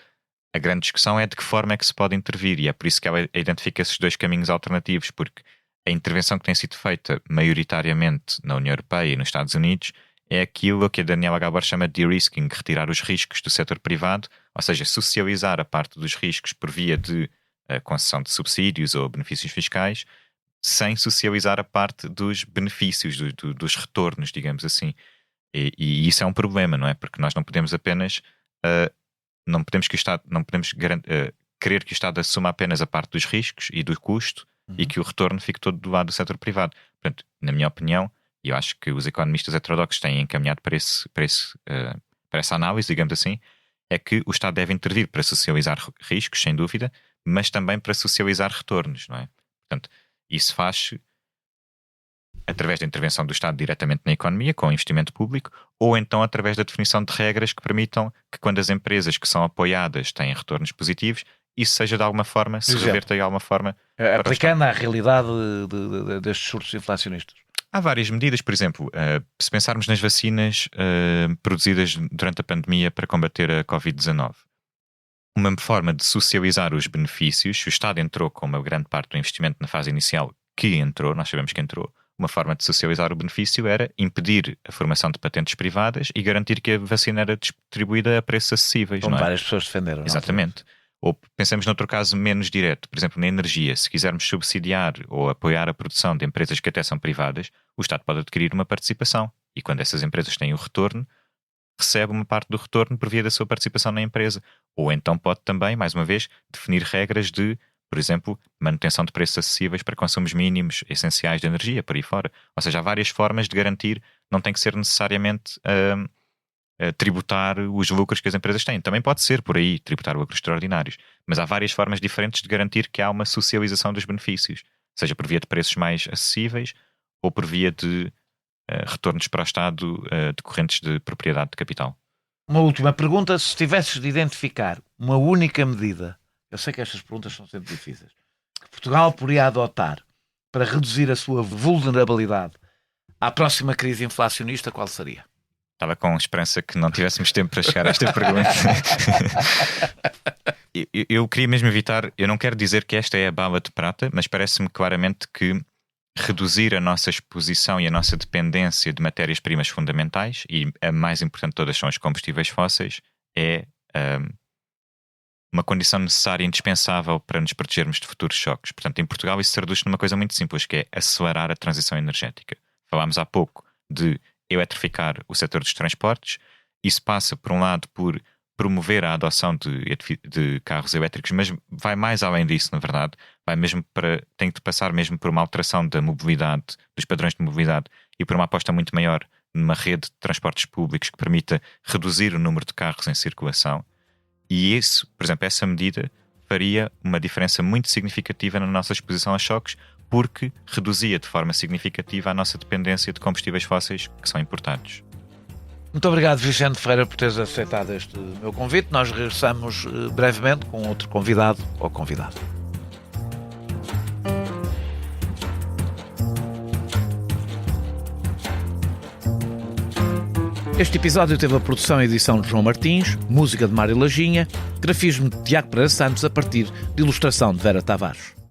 A grande discussão é de que forma é que se pode intervir, e é por isso que ela identifica esses dois caminhos alternativos, porque a intervenção que tem sido feita maioritariamente na União Europeia e nos Estados Unidos é aquilo que a Daniela Gabor chama de de-risking, retirar os riscos do setor privado, ou seja, socializar a parte dos riscos por via de concessão de subsídios ou benefícios fiscais, sem socializar a parte dos benefícios, dos retornos, digamos assim. E isso é um problema, não é? Porque nós não podemos apenas não podemos querer que o Estado assuma apenas a parte dos riscos e do custo e que o retorno fique todo do lado do setor privado. Portanto, na minha opinião, e eu acho que os economistas heterodoxos têm encaminhado para essa análise, digamos assim, é que o Estado deve intervir para socializar riscos, sem dúvida, mas também para socializar retornos, não é? Portanto, isso faz através da intervenção do Estado diretamente na economia, com investimento público, ou então através da definição de regras que permitam que, quando as empresas que são apoiadas têm retornos positivos, isso seja de alguma forma, se reverta de alguma forma. Aplicando à realidade destes surtos inflacionistas. Há várias medidas, por exemplo, se pensarmos nas vacinas produzidas durante a pandemia para combater a Covid-19. Uma forma de socializar os benefícios, o Estado entrou com uma grande parte do investimento na fase inicial que entrou, nós sabemos que entrou. Uma forma de socializar o benefício era impedir a formação de patentes privadas e garantir que a vacina era distribuída a preços acessíveis. Como não é? Várias pessoas defenderam. Exatamente. Ou pensamos noutro caso menos direto, por exemplo, na energia. Se quisermos subsidiar ou apoiar a produção de empresas que até são privadas, o Estado pode adquirir uma participação. E quando essas empresas têm o retorno, recebe uma parte do retorno por via da sua participação na empresa. Ou então pode também, mais uma vez, definir regras de, por exemplo, manutenção de preços acessíveis para consumos mínimos essenciais de energia, por aí fora. Ou seja, há várias formas de garantir, não tem que ser necessariamente tributar os lucros que as empresas têm. Também pode ser por aí, tributar lucros extraordinários. Mas há várias formas diferentes de garantir que há uma socialização dos benefícios, seja por via de preços mais acessíveis ou por via de retornos para o Estado decorrentes de propriedade de capital. Uma última pergunta: se tivesses de identificar uma única medida, eu sei que estas perguntas são sempre difíceis, que Portugal poderia adotar para reduzir a sua vulnerabilidade à próxima crise inflacionista, qual seria? Estava com esperança que não tivéssemos tempo para chegar a esta pergunta. Eu queria mesmo evitar, eu não quero dizer que esta é a bala de prata, mas parece-me claramente que reduzir a nossa exposição e a nossa dependência de matérias-primas fundamentais, e a mais importante de todas são os combustíveis fósseis, é uma condição necessária e indispensável para nos protegermos de futuros choques. Portanto, em Portugal isso se traduz numa coisa muito simples, que é acelerar a transição energética. Falámos há pouco de eletrificar o setor dos transportes. Isso passa, por um lado, por promover a adoção de carros elétricos, mas vai mais além disso, na verdade. Tem que passar mesmo por uma alteração da mobilidade, dos padrões de mobilidade, e por uma aposta muito maior numa rede de transportes públicos que permita reduzir o número de carros em circulação. E isso, por exemplo, essa medida faria uma diferença muito significativa na nossa exposição a choques, porque reduzia de forma significativa a nossa dependência de combustíveis fósseis que são importados. Muito obrigado, Vicente Ferreira, por teres aceitado este meu convite. Nós regressamos brevemente com outro convidado ou convidado. Este episódio teve a produção e edição de João Martins, música de Mário Lajinha, grafismo de Tiago Pereira Santos a partir de ilustração de Vera Tavares.